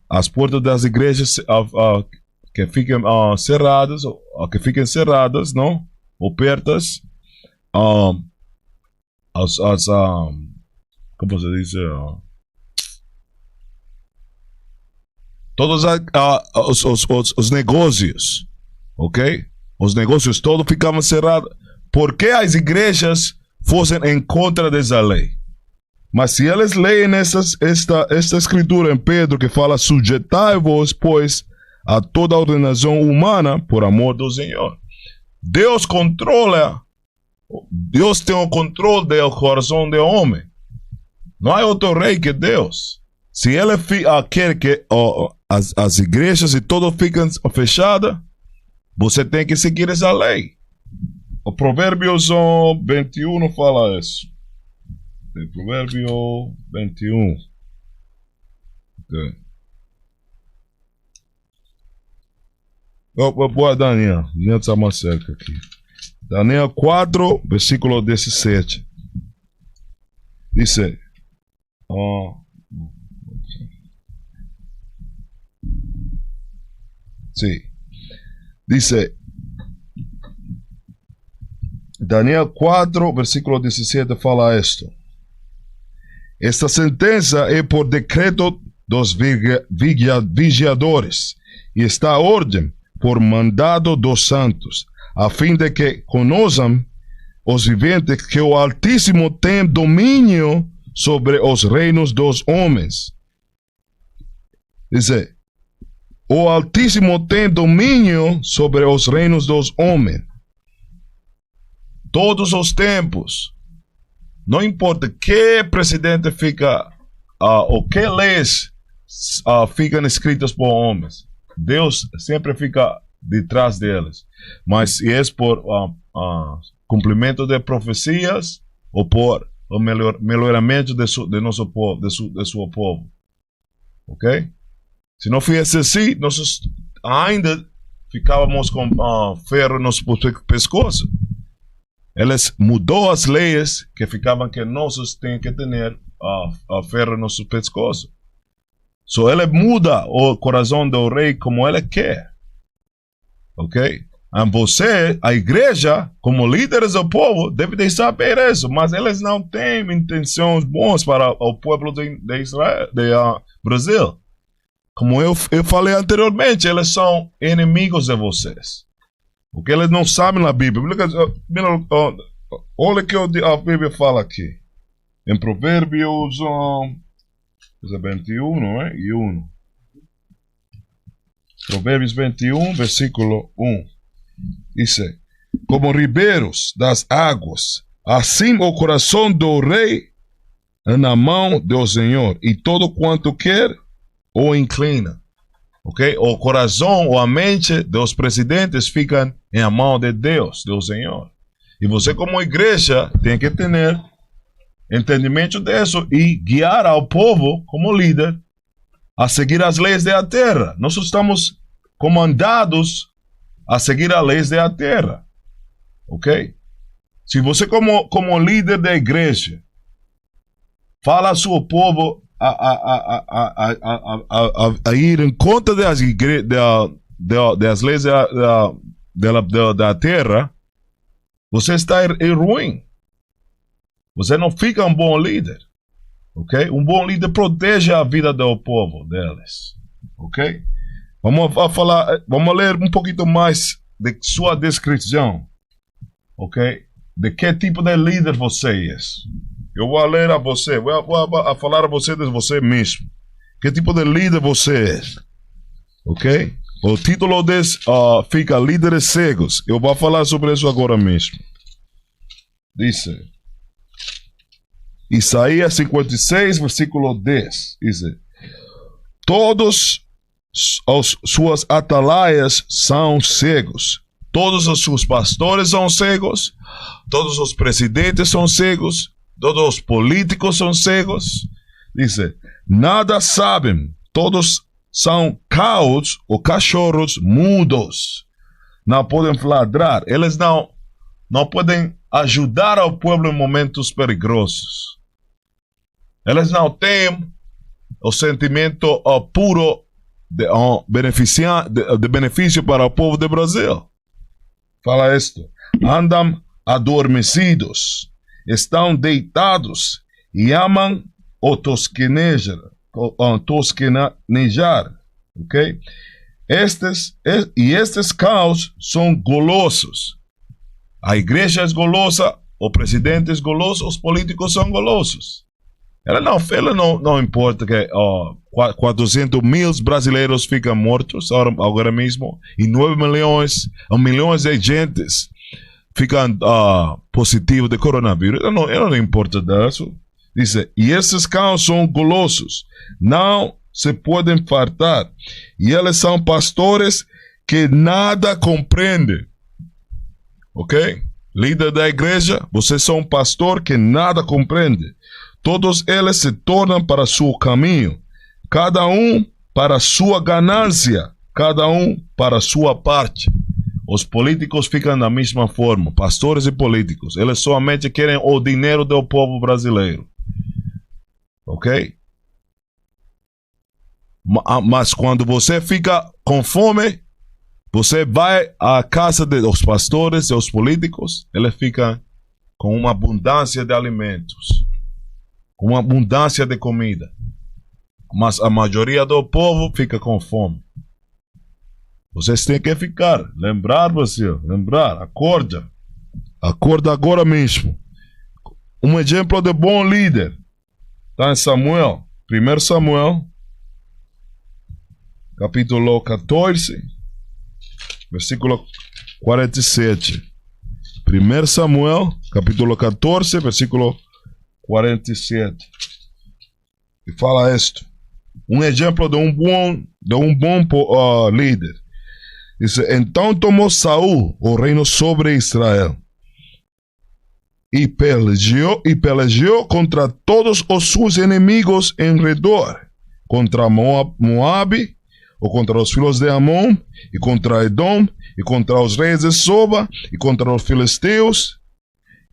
às portas das igrejas que fiquem cerradas, não? Ou pertas, como se diz? Todos os negócios, ok? Os negócios todos ficavam cerrados. Por que as igrejas fossem em contra dessa lei? Mas se eles leem esta escritura em Pedro, que fala: sujeitai-vos, pois, a toda a ordenação humana por amor do Senhor. Deus tem o controle do coração do homem. Não há outro rei que Deus. Se ele quer que as igrejas e tudo fiquem fechadas, você tem que seguir essa lei. O Provérbios 21 fala isso. Provérbio 21. Okay. Boa, Daniel. Daniel está mais cerca aqui. Daniel 4, versículo 17. Dice. Sí. Dice. Daniel 4, versículo 17 fala esto. Esta sentença é por decreto dos vigiadores e está a ordem por mandado dos santos, a fim de que conheçam os viventes que o Altíssimo tem domínio sobre os reinos dos homens. Diz, o Altíssimo tem domínio sobre os reinos dos homens. Todos os tempos. Não importa que presidente fica, ou que leis ficam escritas por homens. Deus sempre fica detrás deles. Mas se é por cumprimento de profecias ou por o melhoramento de nosso povo, de seu povo. Ok? Se não fosse assim, nós ainda ficávamos com ferro no nosso pescoço. Eles mudou as leis que ficavam que nós temos que ter ferro no nosso pescoço. So ele muda o coração do rei como ele quer. Ok? E você, a igreja, como líderes do povo, deve saber isso. Mas eles não têm intenções boas para o povo de Israel, de Brasil. Como eu falei anteriormente, eles são inimigos de vocês. Porque eles não sabem a Bíblia. Olha o que a Bíblia fala aqui. Em Provérbios 21, não é? E 1. Provérbios 21, versículo 1. Diz: como ribeiros das águas, assim o coração do rei na mão do Senhor, e todo quanto quer o inclina. Ok? O coração ou a mente dos presidentes ficam em a mão de Deus, do Senhor. E você, como igreja, tem que ter entendimento disso e guiar ao povo, como líder, a seguir as leis da terra. Nós estamos comandados a seguir as leis da terra. Ok? Se você, como líder da igreja, fala ao seu povo a ir em conta das leis da terra, você está ruim. Você não fica um bom líder. Ok? Um bom líder protege a vida do povo deles. Ok? Vamos ler um pouquinho mais de sua descrição. Ok? De que tipo de líder você é. Eu vou ler a você, vou falar a você de você mesmo. Que tipo de líder você é? Ok? O título desse fica Líderes Cegos. Eu vou falar sobre isso agora mesmo. Diz Isaías 56, versículo 10. Diz: todos as suas atalaias são cegos. Todos os seus pastores são cegos. Todos os presidentes são cegos. Todos os políticos são cegos. Diz: nada sabem. Todos são caos ou cachorros mudos. Não podem ladrar. Eles não podem ajudar ao povo em momentos perigosos. Eles não têm o sentimento puro de benefício para o povo do Brasil. Fala isto. Andam adormecidos. Estão deitados e amam o tosquenejar. Ok? Estes caos são golosos. A igreja é golosa, o presidente é goloso, os políticos são golosos. Ela não importa que 400 mil brasileiros ficam mortos agora mesmo e 9 milhões de gentes ficam positivos de coronavírus. Não importa disso. Diz: e esses caos são golosos, não se podem fartar, e eles são pastores que nada compreendem. Ok? Líder da igreja, vocês são um pastor que nada compreende. Todos eles se tornam para seu caminho, cada um para sua ganância, cada um para sua parte. Os políticos ficam da mesma forma, pastores e políticos. Eles somente querem o dinheiro do povo brasileiro. Ok? Mas quando você fica com fome, você vai à casa dos pastores e dos políticos, eles ficam com uma abundância de alimentos, com uma abundância de comida. Mas a maioria do povo fica com fome. Vocês têm que ficar, lembrar, acorda. Acorda agora mesmo. Um exemplo de bom líder está em Samuel, 1 Samuel, capítulo 14, versículo 47. 1 Samuel, capítulo 14, versículo 47. E fala isto. Um exemplo de um bom líder. Diz: então tomou Saul o reino sobre Israel e pelejou contra todos os seus inimigos em redor, contra Moabe, ou contra os filhos de Amon, e contra Edom, e contra os reis de Soba, e contra os filisteus,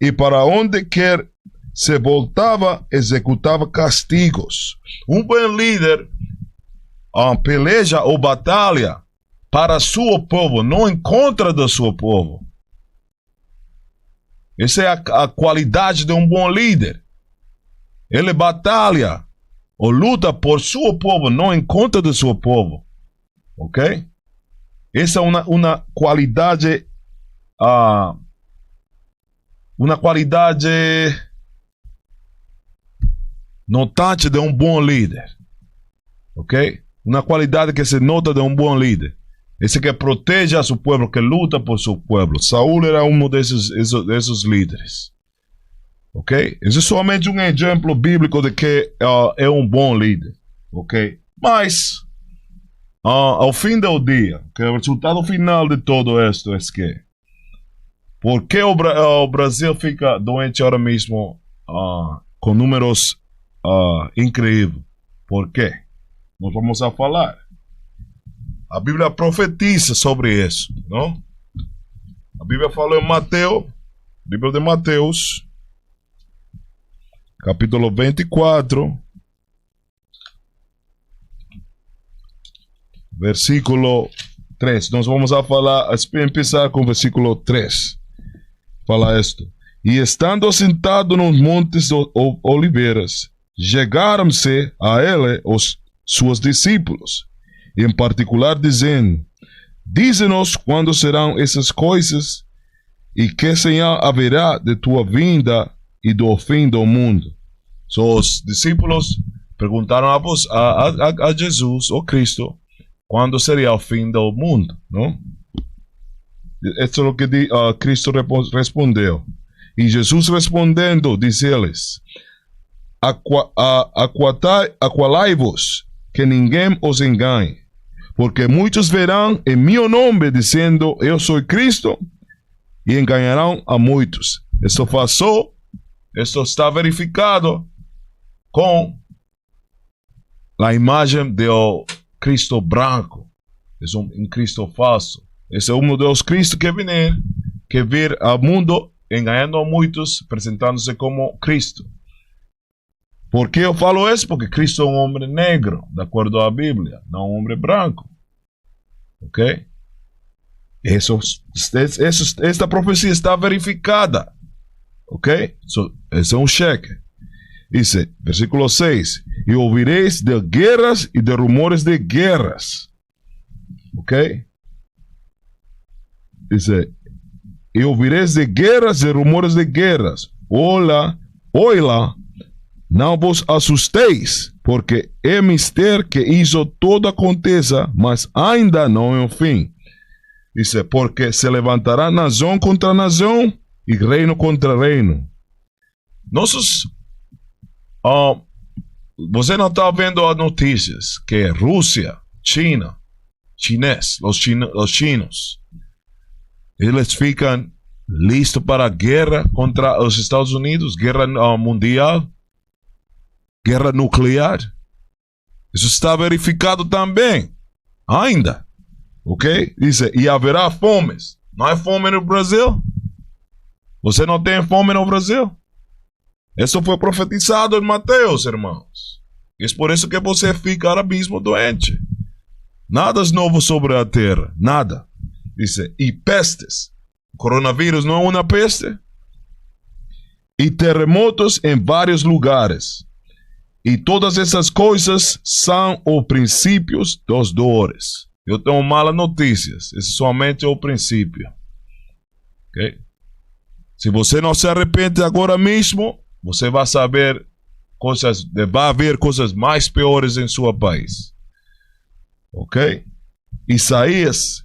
e para onde quer se voltava, executava castigos. Um bom líder peleja ou batalha para seu povo, não em contra do seu povo. Essa é a qualidade de um bom líder. Ele batalha ou luta por seu povo, não em contra do seu povo. Ok? Essa é uma qualidade, notante de um bom líder. Ok? Uma qualidade que se nota de um bom líder. Esse que protege a seu povo, que luta por seu povo. Saul era um desses líderes. Ok? Esse é somente um exemplo bíblico de que é um bom líder. Ok? Mas ao fim do dia, que o resultado final de todo isto é que por que o Brasil fica doente agora mesmo com números incríveis? Por quê? Nós vamos a falar. A Bíblia profetiza sobre isso, não? A Bíblia fala em Mateus, livro de Mateus, capítulo 24, versículo 3. Nós vamos a falar, começar com o versículo 3. Fala isto. E estando sentado nos montes oliveiras, chegaram-se a ele os seus discípulos, em particular dizendo: dize-nos quando serão essas coisas, e que sinal haverá de tua vinda e do fim do mundo. Os discípulos perguntaram a Jesus, o Cristo, quando seria o fim do mundo, não? Isso é o que Cristo respondeu. E Jesus respondendo, disse-lhes: aqualai-vos, que ninguém os engane, porque muitos verão em meu nome dizendo: eu sou Cristo, e enganarão a muitos. Isso passou, isso está verificado com a imagem do Cristo branco. É um Cristo falso. Esse é um dos Cristos que vir ao mundo enganando a muitos, apresentando-se como Cristo. Por que eu falo isso? Porque Cristo é um homem negro, de acordo à Bíblia, não um homem branco. Ok? Esta profecia está verificada. Ok? Esse é um cheque. Diz, versículo 6: e ouvireis de guerras e de rumores de guerras. Ok? Diz, e ouvireis de guerras e rumores de guerras. Olá, não vos assusteis, porque é mistério que isso todo aconteça, mas ainda não é o fim. Diz, porque se levantará nação contra nação e reino contra reino. Você não está vendo as notícias que Rússia, China, os chinos, eles ficam listos para a guerra contra os Estados Unidos, guerra mundial, guerra nuclear. Isso está verificado também, ainda. Ok? Diz, e haverá fomes. Não há fome no Brasil? Você não tem fome no Brasil? Isso foi profetizado em Mateus, irmãos. É por isso que você fica ahora mesmo doente. Nada é novo sobre a terra. Nada. Diz, e pestes. O coronavírus não é uma peste? E terremotos em vários lugares. E todas essas coisas são os princípios das dores. Eu tenho malas notícias. Esse somente é o princípio. Ok? Se você não se arrepende agora mesmo, você vai saber coisas, vai haver coisas mais piores em seu país. Ok? Isaías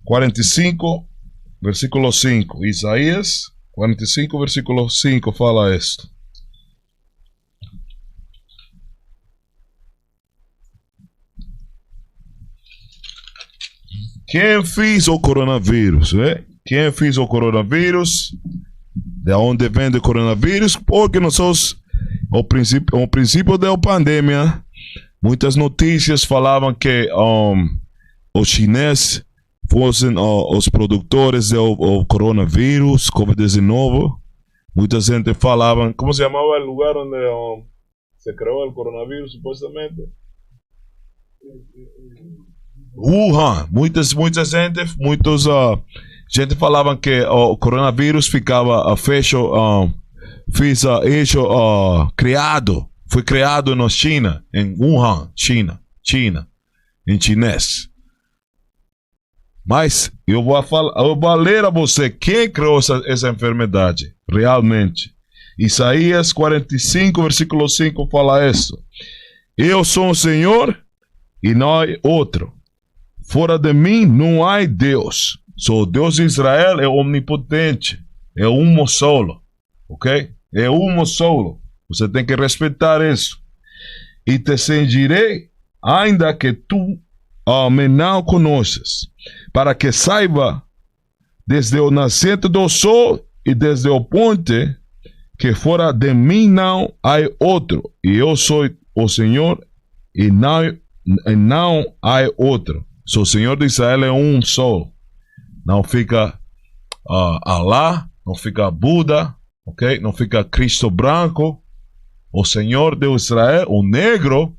45, versículo 5. Isaías 45, versículo 5 fala isto. Quem fez o coronavírus? Quem fez o coronavírus? De onde vem o coronavírus? Porque nós somos o princípio da pandemia. Muitas notícias falavam que os chineses fossem os produtores do coronavírus, Covid-19. Muita gente falava, como se chamava o lugar onde se criou o coronavírus, supostamente? Wuhan. Muita gente falava que o coronavírus ficava foi criado na China, em Wuhan, China, em chinês. Mas eu vou ler a você quem criou essa enfermidade, realmente. Isaías 45, versículo 5 fala isso. Eu sou o Senhor e não há outro. Fora de mim não há Deus. O Deus de Israel é omnipotente. É um solo. Ok? É um solo. Você tem que respeitar isso. E te servirei, ainda que tu me não conheças, para que saiba desde o nascente do sol e desde o ponte que fora de mim não há outro. E eu sou o Senhor e não há outro. O Senhor de Israel é um só. Não fica Alá, não fica Buda, ok? Não fica Cristo branco. O Senhor de Israel, o negro,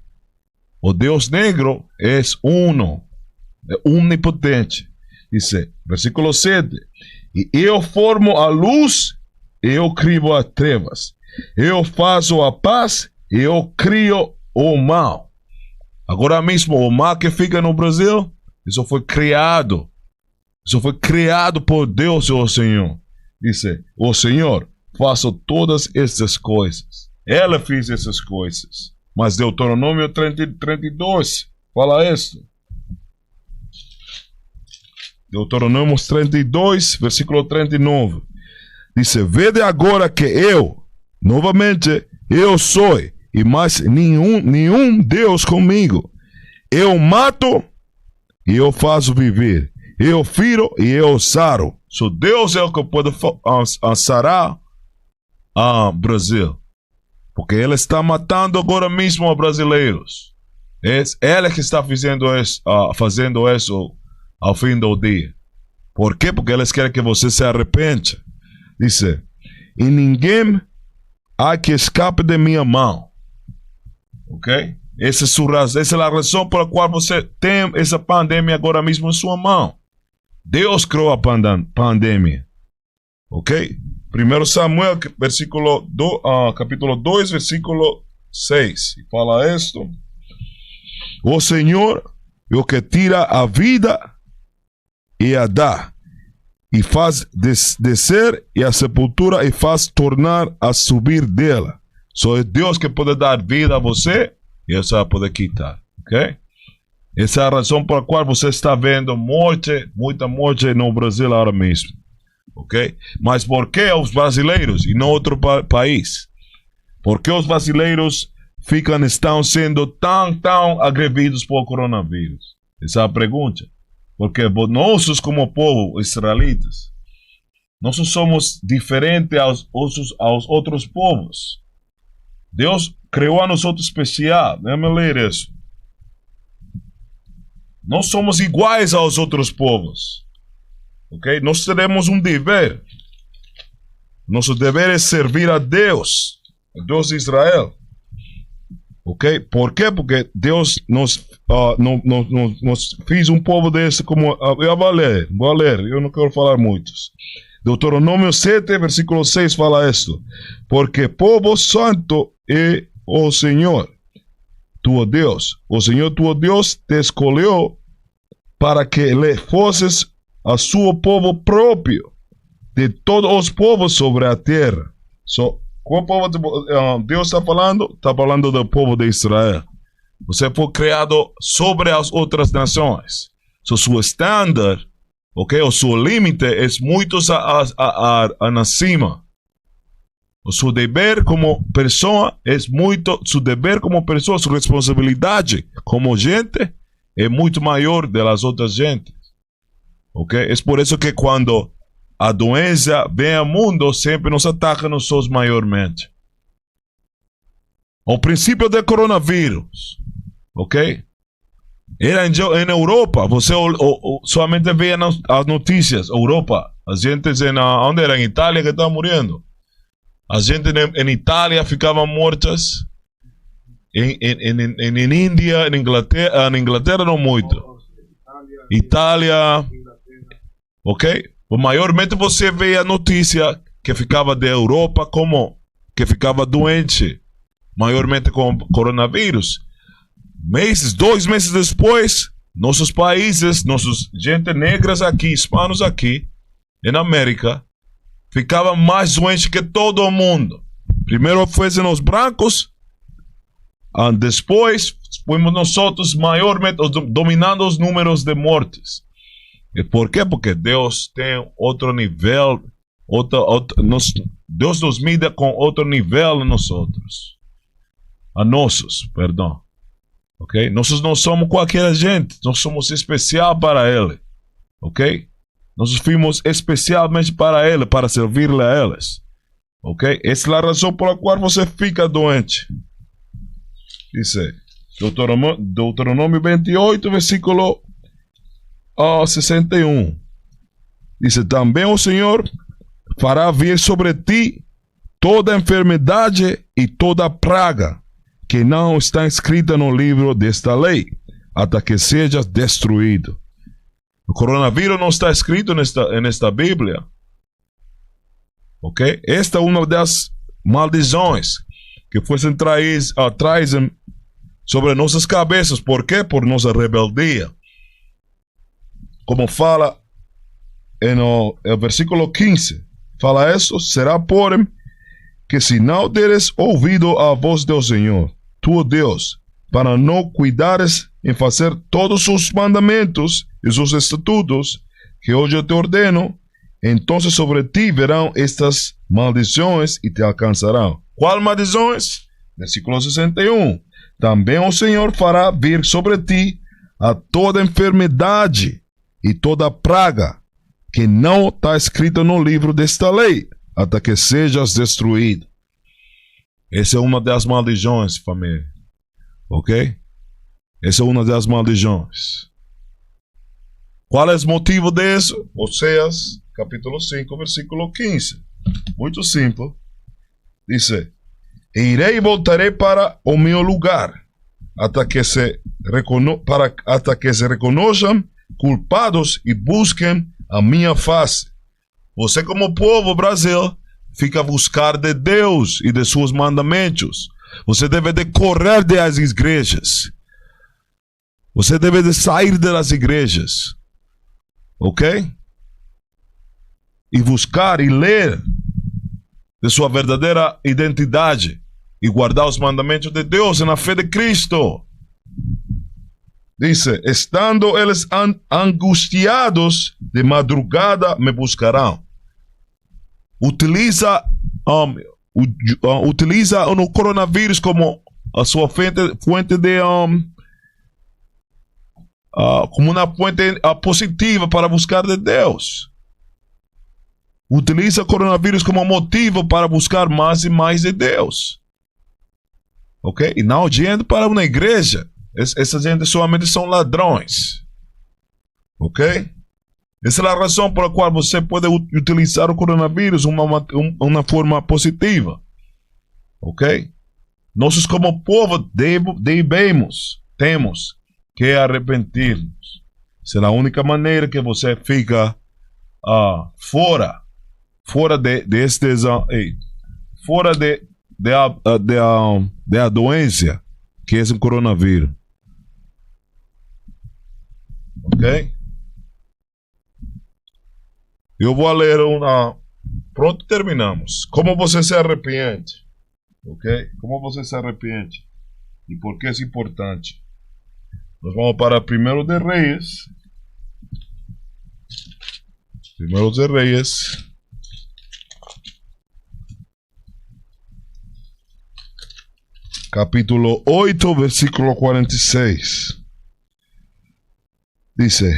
o Deus negro, é uno, é onipotente. Diz, versículo 7. E eu formo a luz, eu crio as trevas. Eu faço a paz, eu crio o mal. Agora mesmo, o mal que fica no Brasil, isso foi criado. Isso foi criado por Deus, o Senhor. Diz, o Senhor, faço todas essas coisas. Ela fez essas coisas. Mas Deuteronômio 32 fala isso. Deuteronômio 32, versículo 39. Diz, vede agora que eu, novamente, eu sou, e mais nenhum Deus comigo. Eu mato e eu faço viver. Eu firo e eu saro. Deus é o que pode sarar o Brasil. Porque ele está matando agora mesmo os brasileiros. É ele que está fazendo isso ao fim do dia. Por quê? Porque eles querem que você se arrependa. Diz, e ninguém há que escape de minha mão. Ok? Essa é a razão pela qual você tem essa pandemia agora mesmo em sua mão. Deus criou a pandemia. Ok? 1 Samuel, capítulo 2, versículo 6. Fala isto. O Senhor é o que tira a vida e a dá, e faz descer e a sepultura e faz tornar a subir dela. Só é Deus que pode dar vida a você e você vai poder quitar. Ok? Essa é a razão pela qual você está vendo muita morte no Brasil agora mesmo. Ok? Mas por que os brasileiros e não outro país? Por que os brasileiros estão sendo tão agredidos por coronavírus? Essa é a pergunta. Porque nós, como povo israelitas, nós somos diferentes aos outros povos. Deus criou a nós especial. Deixa eu ler isso. Não somos iguais aos outros povos. Ok? Nós teremos um dever. Nosso dever é servir a Deus. A Deus de Israel. Ok? Por quê? Porque Deus nos fez um povo desse como... Eu vou ler. Eu não quero falar muitos. Deuteronômio 7, versículo 6 fala isto. Porque povo santo é o Senhor, tu Deus. O Senhor, tu Deus, te escolheu para que lhe fosses a seu povo próprio de todos os povos sobre a terra. Qual povo Deus está falando? Está falando do povo de Israel. Você foi criado sobre as outras nações. Seu estándar, ok? O seu limite é muito acima. O seu dever como pessoa é muito... Seu dever como pessoa, sua responsabilidade como gente é muito maior das outras gentes. Ok? É por isso que quando a doença vem ao mundo, sempre nos ataca nós maiormente. O princípio do coronavírus, ok? Era em Europa, você somente vê as notícias. Europa, as gentes onde era? Em Itália que estavam morrendo. As gentes em Itália ficavam mortas. Em Índia, em Inglaterra não muito. Itália, ok? Maiormente você vê a notícia que ficava da Europa como que ficava doente, maiormente com coronavírus. 2 meses depois, nossos países, nossos gente negras aqui, hispanos aqui, na América, ficavam mais doentes que todo mundo. Primeiro foram os brancos, depois fomos nós outros maiormente dominando os números de mortes. E por quê? Porque Deus tem outro nível, Deus nos mide com outro nível a nós outros. Perdão. Ok? Nós não somos qualquer gente, nós somos especial para Ele. Ok? Nós fomos especialmente para Ele, para servir-lhe a eles. Ok? Essa é a razão pela qual você fica doente. Diz Deuteronômio 28, versículo 61. Diz: também o Senhor fará vir sobre ti toda enfermidade e toda praga que não está escrita no livro desta lei, até que sejas destruído. O coronavírus não está escrito nesta Bíblia. Ok? Esta é uma das maldições que fossem trazidas sobre nossas cabeças. Por quê? Por nossa rebeldia. Como fala no versículo 15, fala isso: será porém que se não deres ouvido a voz do Senhor, tu Deus, para não cuidares em fazer todos os mandamentos e os estatutos que hoje eu te ordeno, então sobre ti verão estas maldições e te alcançarão. Qual maldições? Versículo 61. Também o Senhor fará vir sobre ti a toda enfermidade e toda praga que não está escrita no livro desta lei, até que sejas destruído. Essa é uma das maldições, família. Ok? Essa é uma das maldições. Qual é o motivo disso? Oséias, capítulo 5, versículo 15. Muito simples. Diz: irei e voltarei para o meu lugar, até que se reconheçam culpados e busquem a minha face. Você, como povo Brasil, fica a buscar de Deus e de seus mandamentos. Você deve de correr das igrejas. Você deve de sair das igrejas. Ok? E buscar e ler de sua verdadeira identidade e guardar os mandamentos de Deus na fé de Cristo. Diz: estando eles angustiados, de madrugada me buscarão. Utiliza o coronavírus como a sua fonte de como uma fonte positiva para buscar de Deus. Utiliza o coronavírus como motivo para buscar mais e mais de Deus. Ok? E não adianta para uma igreja. Essa gente somente são ladrões. Ok? Essa é a razão pela qual você pode utilizar o coronavírus de uma forma positiva. Ok? Nós, como povo, temos que arrepentir-nos. Essa é a única maneira que você fica fora da doença que é o coronavírus. Ok? Eu vou ler uma. Pronto, terminamos. Como você se arrepende? Ok? Como você se arrepende? E por que é importante? Nós vamos para 1 de Reis. 1 de Reis. Capítulo 8, versículo 46. Dice: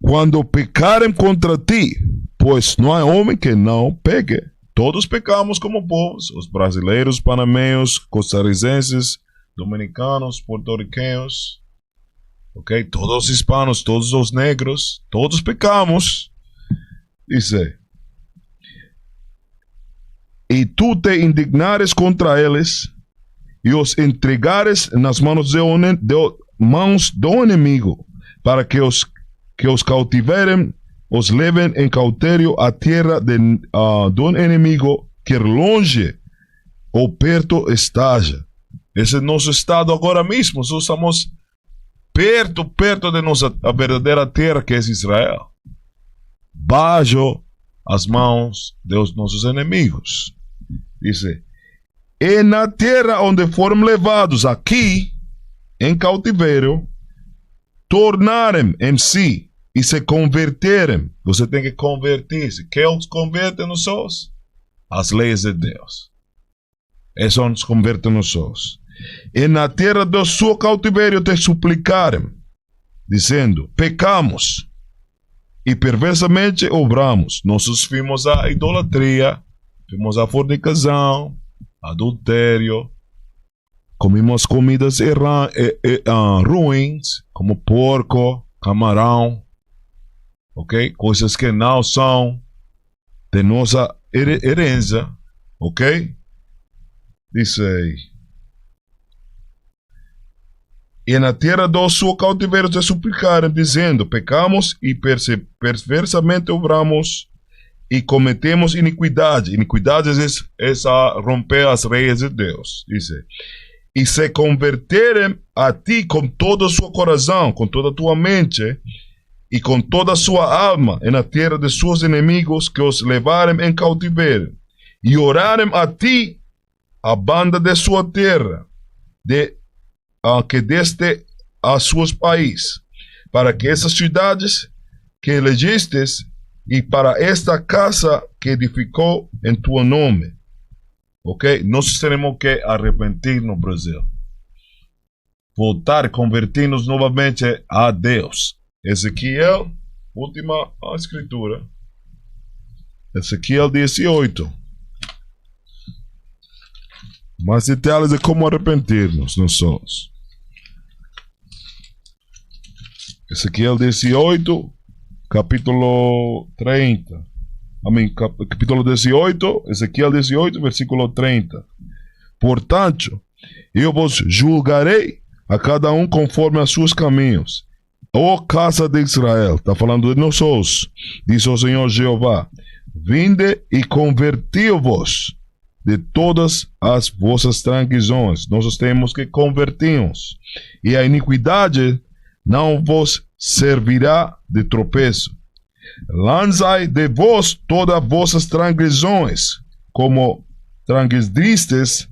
quando pecarem contra ti, pois não há homem que não peque. Todos pecamos como povos, os brasileiros, panameños, costarricenses, dominicanos, porto-riqueños, ok? Todos os hispanos, todos os negros, todos pecamos. Dice: e tu te indignares contra eles e os entregares nas mãos do inimigo, para que os cautiverem, os levem em cautiverio a terra do inimigo, quer longe ou perto esteja. Esse é nosso estado agora mesmo. Nós estamos perto de nossa a verdadeira terra, que é Israel, baixo as mãos dos nossos inimigos. Dice: e na terra onde foram levados aqui em cautiverio, tornarem em si e se converterem. Você tem que converter-se. Quem os converte nos outros? As leis de Deus. Isso nos converte nos outros. E na terra do seu cautiverio te suplicarem, dizendo: pecamos e perversamente obramos. Nós vimos a idolatria, vimos a fornicação, adultério, comimos comidas ruins, como porco, camarão, ok? Coisas que não são de nossa herança, ok? Diz aí: e na terra do seu cautiverio te suplicaram, dizendo: pecamos e perversamente obramos e cometemos iniquidade. Iniquidade é romper as leis de Deus. Diz: e se converterem a ti com todo o seu coração, com toda a tua mente e com toda a sua alma, e na terra de seus inimigos que os levarem em cautiverio, e orarem a ti a banda de sua terra, que deste a seus países, para que essas cidades que elegestes e para esta casa que edificou em tu nome. Ok? Nós temos que arrepentir no Brasil. Voltar, convertir-nos novamente a Deus. Ezequiel, última escritura. Ezequiel 18. Mais detalhes de como arrepentir-nos, nós somos. Ezequiel 18, capítulo 30. Amém. Capítulo 18, Ezequiel 18, versículo 30. Portanto, eu vos julgarei a cada um conforme a seus caminhos. Ó casa de Israel, está falando de nós, diz o Senhor Jeová: vinde e converti-vos de todas as vossas transgressões. Nós temos que convertir-nos, e a iniquidade não vos servirá de tropeço. Lançai de vós todas as vossas transgressões, como transgredistes,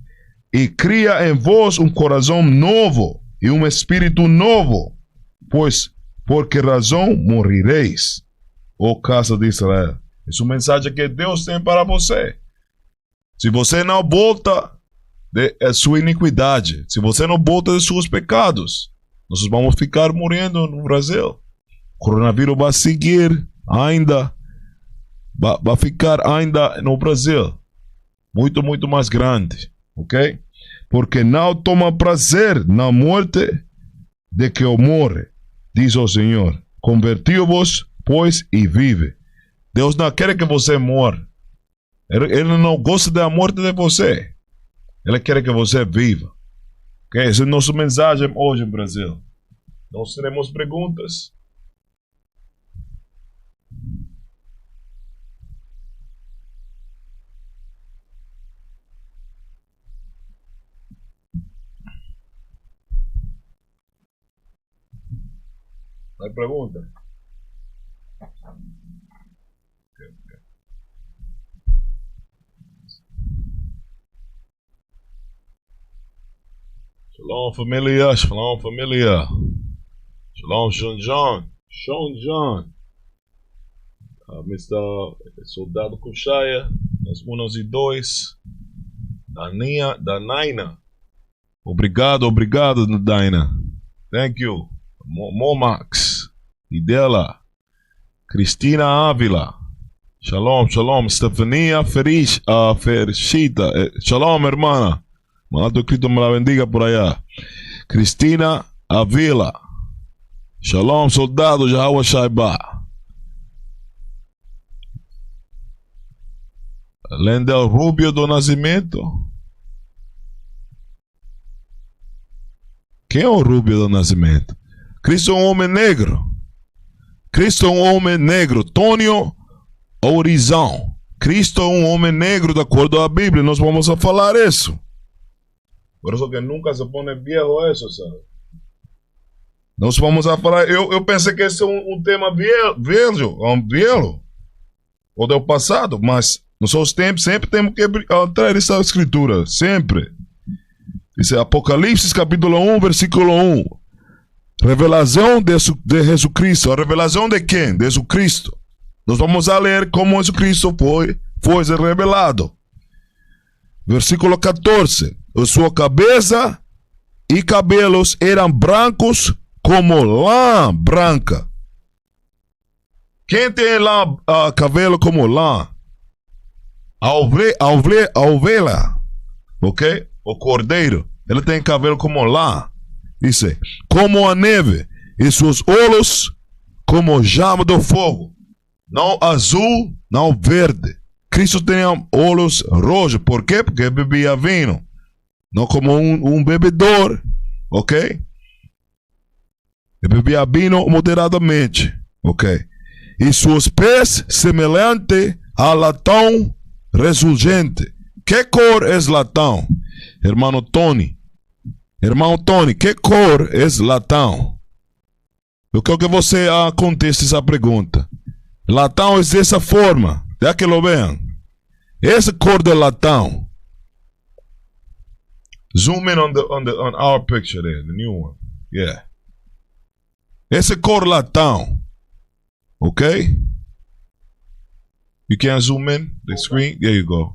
e cria em vós um coração novo e um espírito novo, pois por que razão morrereis, ó casa de Israel? Essa é uma mensagem que Deus tem para você. Se você não volta de sua iniquidade, se você não volta de seus pecados, nós vamos ficar morrendo no Brasil. O coronavírus vai seguir ainda, vai ficar ainda no Brasil, muito, muito mais grande, ok? Porque não toma prazer na morte de que o morre, diz o Senhor. Convertiu-vos, pois, e vive. Deus não quer que você morra. Ele não gosta da morte de você. Ele quer que você viva. Okay? Essa é a nossa mensagem hoje em Brasil. Nós teremos perguntas. Hay pregunta. Shalom família, shalom família. Shalom Sean John. Mr. Soldado Kushaya, nas 1 e 2. Danaina. Obrigado, Daina. Thank you. Momax, Idela, Cristina Ávila, shalom, Stefania Ferchita, shalom hermana, Mandato Cristo me la bendiga por allá, Cristina Ávila, shalom soldado Yahweh Shaiba, Lendel Rubio do Nascimento. Quem é o Rubio do Nascimento? Cristo é um homem negro. Tônio Horizão. Cristo é um homem negro de acordo com a Bíblia. Nós vamos a falar isso. Por isso que nunca se põe viejo isso, sabe? Nós vamos a falar. Eu pensei que esse é um tema velho. Ou do passado. Mas nos seus tempos sempre temos que trazer essa escritura. Sempre. Isso é Apocalipse capítulo 1, versículo 1. Revelação de Jesus Cristo. A revelação de quem? De Jesus Cristo. Nós vamos a ler como Jesus Cristo foi revelado. Versículo 14. A sua cabeça e cabelos eram brancos como lã branca. Quem tem lã, cabelo como lã? A ovelha. Ok? O cordeiro. Ele tem cabelo como lã. Isso é, como a neve, e seus olhos como chama do fogo, não azul, não verde. Cristo tinha olhos rojos, por quê? Porque bebia vinho, não como um bebedor, ok? Ele bebia vinho moderadamente, ok? E seus pés semelhante a latão refulgente. Que cor é latão? Irmão Tony, que cor é latão? Eu quero que você conteste essa pergunta. Latão é dessa forma. Já que lo vean. Essa cor de latão. Zoom in on our picture there, the new one. Yeah. Essa cor latão. Ok? You can zoom in the screen. There you go.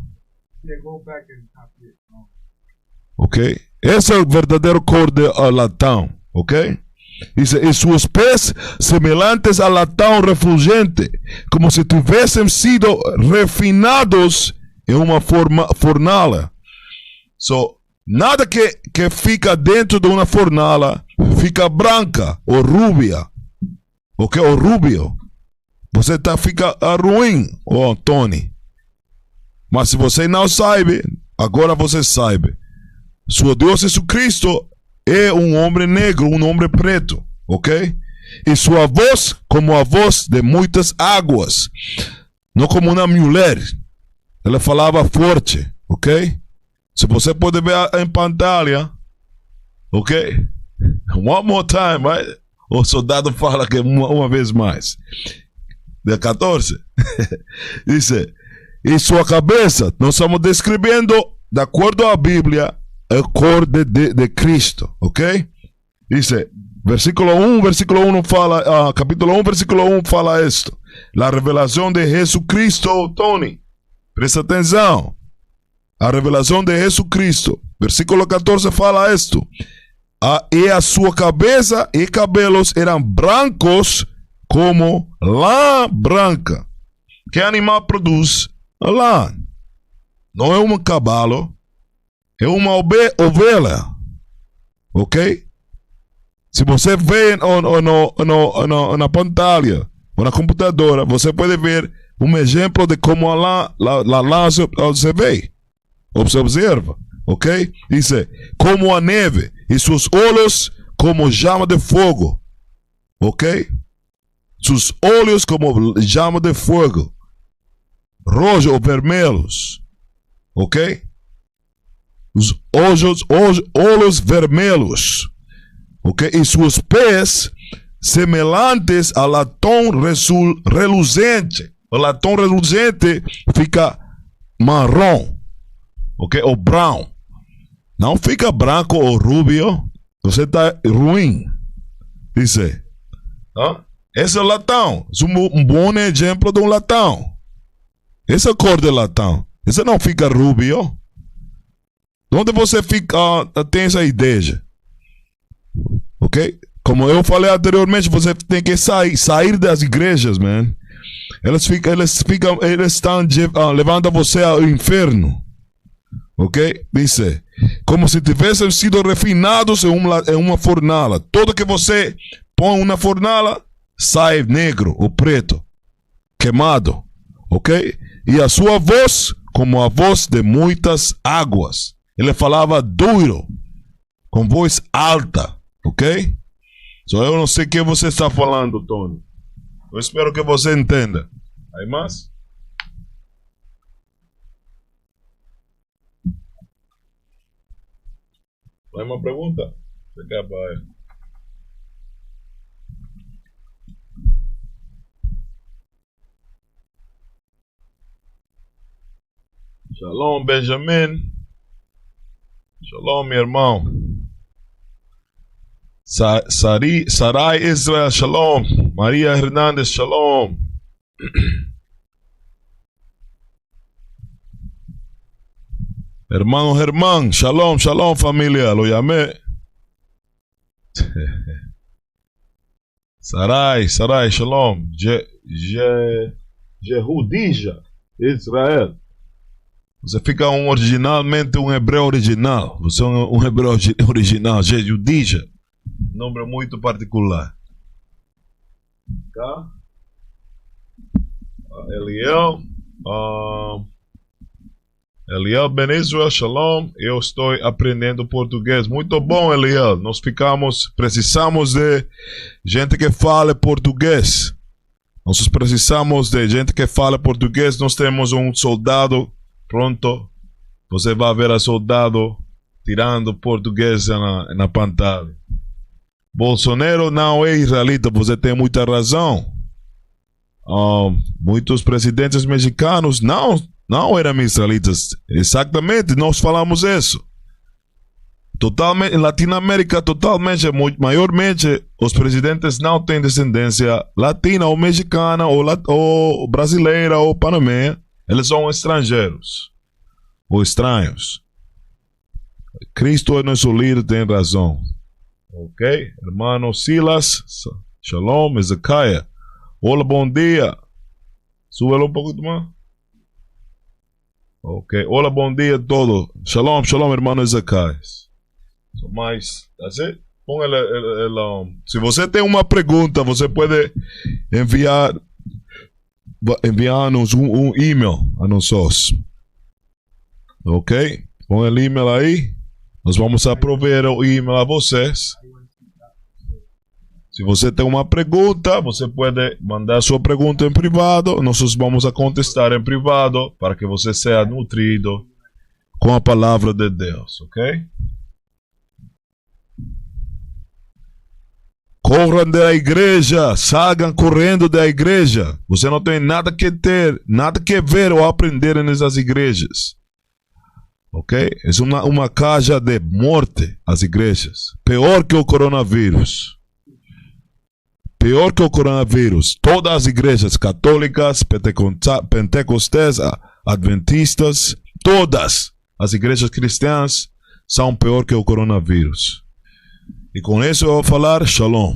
Ok? Esse é o verdadeiro cor de latão, ok? E seus pés semelhantes a latão refulgente, como se tivessem sido refinados em uma fornalha. So, nada que fica dentro de uma fornalha fica branca ou rubia, ok? Ou rubio. Você fica ruim, Tony. Mas se você não sabe, agora você sabe. Seu Deus Jesus Cristo é um homem negro, um homem preto, ok? E sua voz como a voz de muitas águas, não como uma mulher. Ela falava forte, ok? Se você pode ver em pantalha, ok? One more time, right? O soldado fala que uma vez mais. De 14. Dice, e sua cabeça, nós estamos descrevendo, de acordo à Bíblia, a cor de Cristo, ok? Dice, versículo 1 fala, capítulo 1, versículo 1 fala isto. A revelação de Jesus Cristo, Tony, presta atenção. A revelação de Jesus Cristo, versículo 14 fala isto. E a sua cabeça e cabelos eram brancos como lã branca. Que animal produz lã? Não é um cavalo. É uma ovelha, ok? Se você vê na pantalha ou na computadora, você pode ver um exemplo de como lá você vê. Você observa, ok? Diz, como a neve e seus olhos como chama de fogo, ok? Seus olhos como chama de fogo, rojo ou vermelhos, ok? Os olhos vermelhos, ok? E seus pés semelhantes a latão reluzente. O latão reluzente fica marrom, ok? Ou brown. Não fica branco ou rubio. Você está ruim. Diz, esse é o latão. É um bom exemplo de um latão. Essa é a cor do latão. Esse não fica rubio. Onde você fica, tem essa ideia? Ok? Como eu falei anteriormente, você tem que sair das igrejas, man. Eles estão levando você ao inferno. Ok? Diz, como se tivessem sido refinados em uma fornalha. Tudo que você põe na fornalha sai negro ou preto, queimado. Ok? E a sua voz, como a voz de muitas águas. Ele falava duro, com voz alta. Ok? Só eu não sei o que você está falando, Tony. Eu espero que você entenda. Aí mais? Mais uma pergunta? Você quer, pai? Shalom, Benjamin. Shalom, meu irmão. Sarai Israel, shalom. Maria Hernandes, shalom. Hermano Germán, shalom, shalom família, lo llamé. Sarai, shalom. Jehudija, Israel. Você fica originalmente um hebreu original. Você é um hebreu original, Jehudija. Nome muito particular. Cá. Eliel Ben Israel, shalom. Eu estou aprendendo português. Muito bom, Eliel. Precisamos de gente que fale português. Nós precisamos de gente que fale português. Nós temos um soldado pronto. Você vai ver a soldado tirando português na pantalha. Bolsonaro não é israelita, você tem muita razão. Muitos presidentes mexicanos não eram israelitas. Exatamente, nós falamos isso. Totalmente, em Latinoamérica, maiormente, os presidentes não têm descendência latina ou mexicana ou brasileira ou panameia. Eles são estrangeiros ou estranhos. Cristo é nosso líder, tem razão. Ok, hermano Silas, shalom, Ezequiel. Olá, bom dia. Súbelo um pouco mais. Ok, olá, bom dia a todos. Shalom, shalom, hermano Ezequiel. Mais, assim, se você tem uma pergunta, você pode enviar-nos um e-mail a nós. Ok, põe o e-mail aí. Nós vamos prover o e-mail a vocês. Se você tem uma pergunta, você pode mandar sua pergunta em privado. Nós vamos contestar em privado para que você seja nutrido com a palavra de Deus, ok? Corram da igreja, saiam correndo da igreja. Você não tem nada que ver ou aprender nessas igrejas. Ok? É uma caixa de morte as igrejas. Pior que o coronavírus. Pior que o coronavírus. Todas as igrejas católicas, pentecostais, adventistas, todas as igrejas cristãs são pior que o coronavírus. E com isso eu vou falar shalom.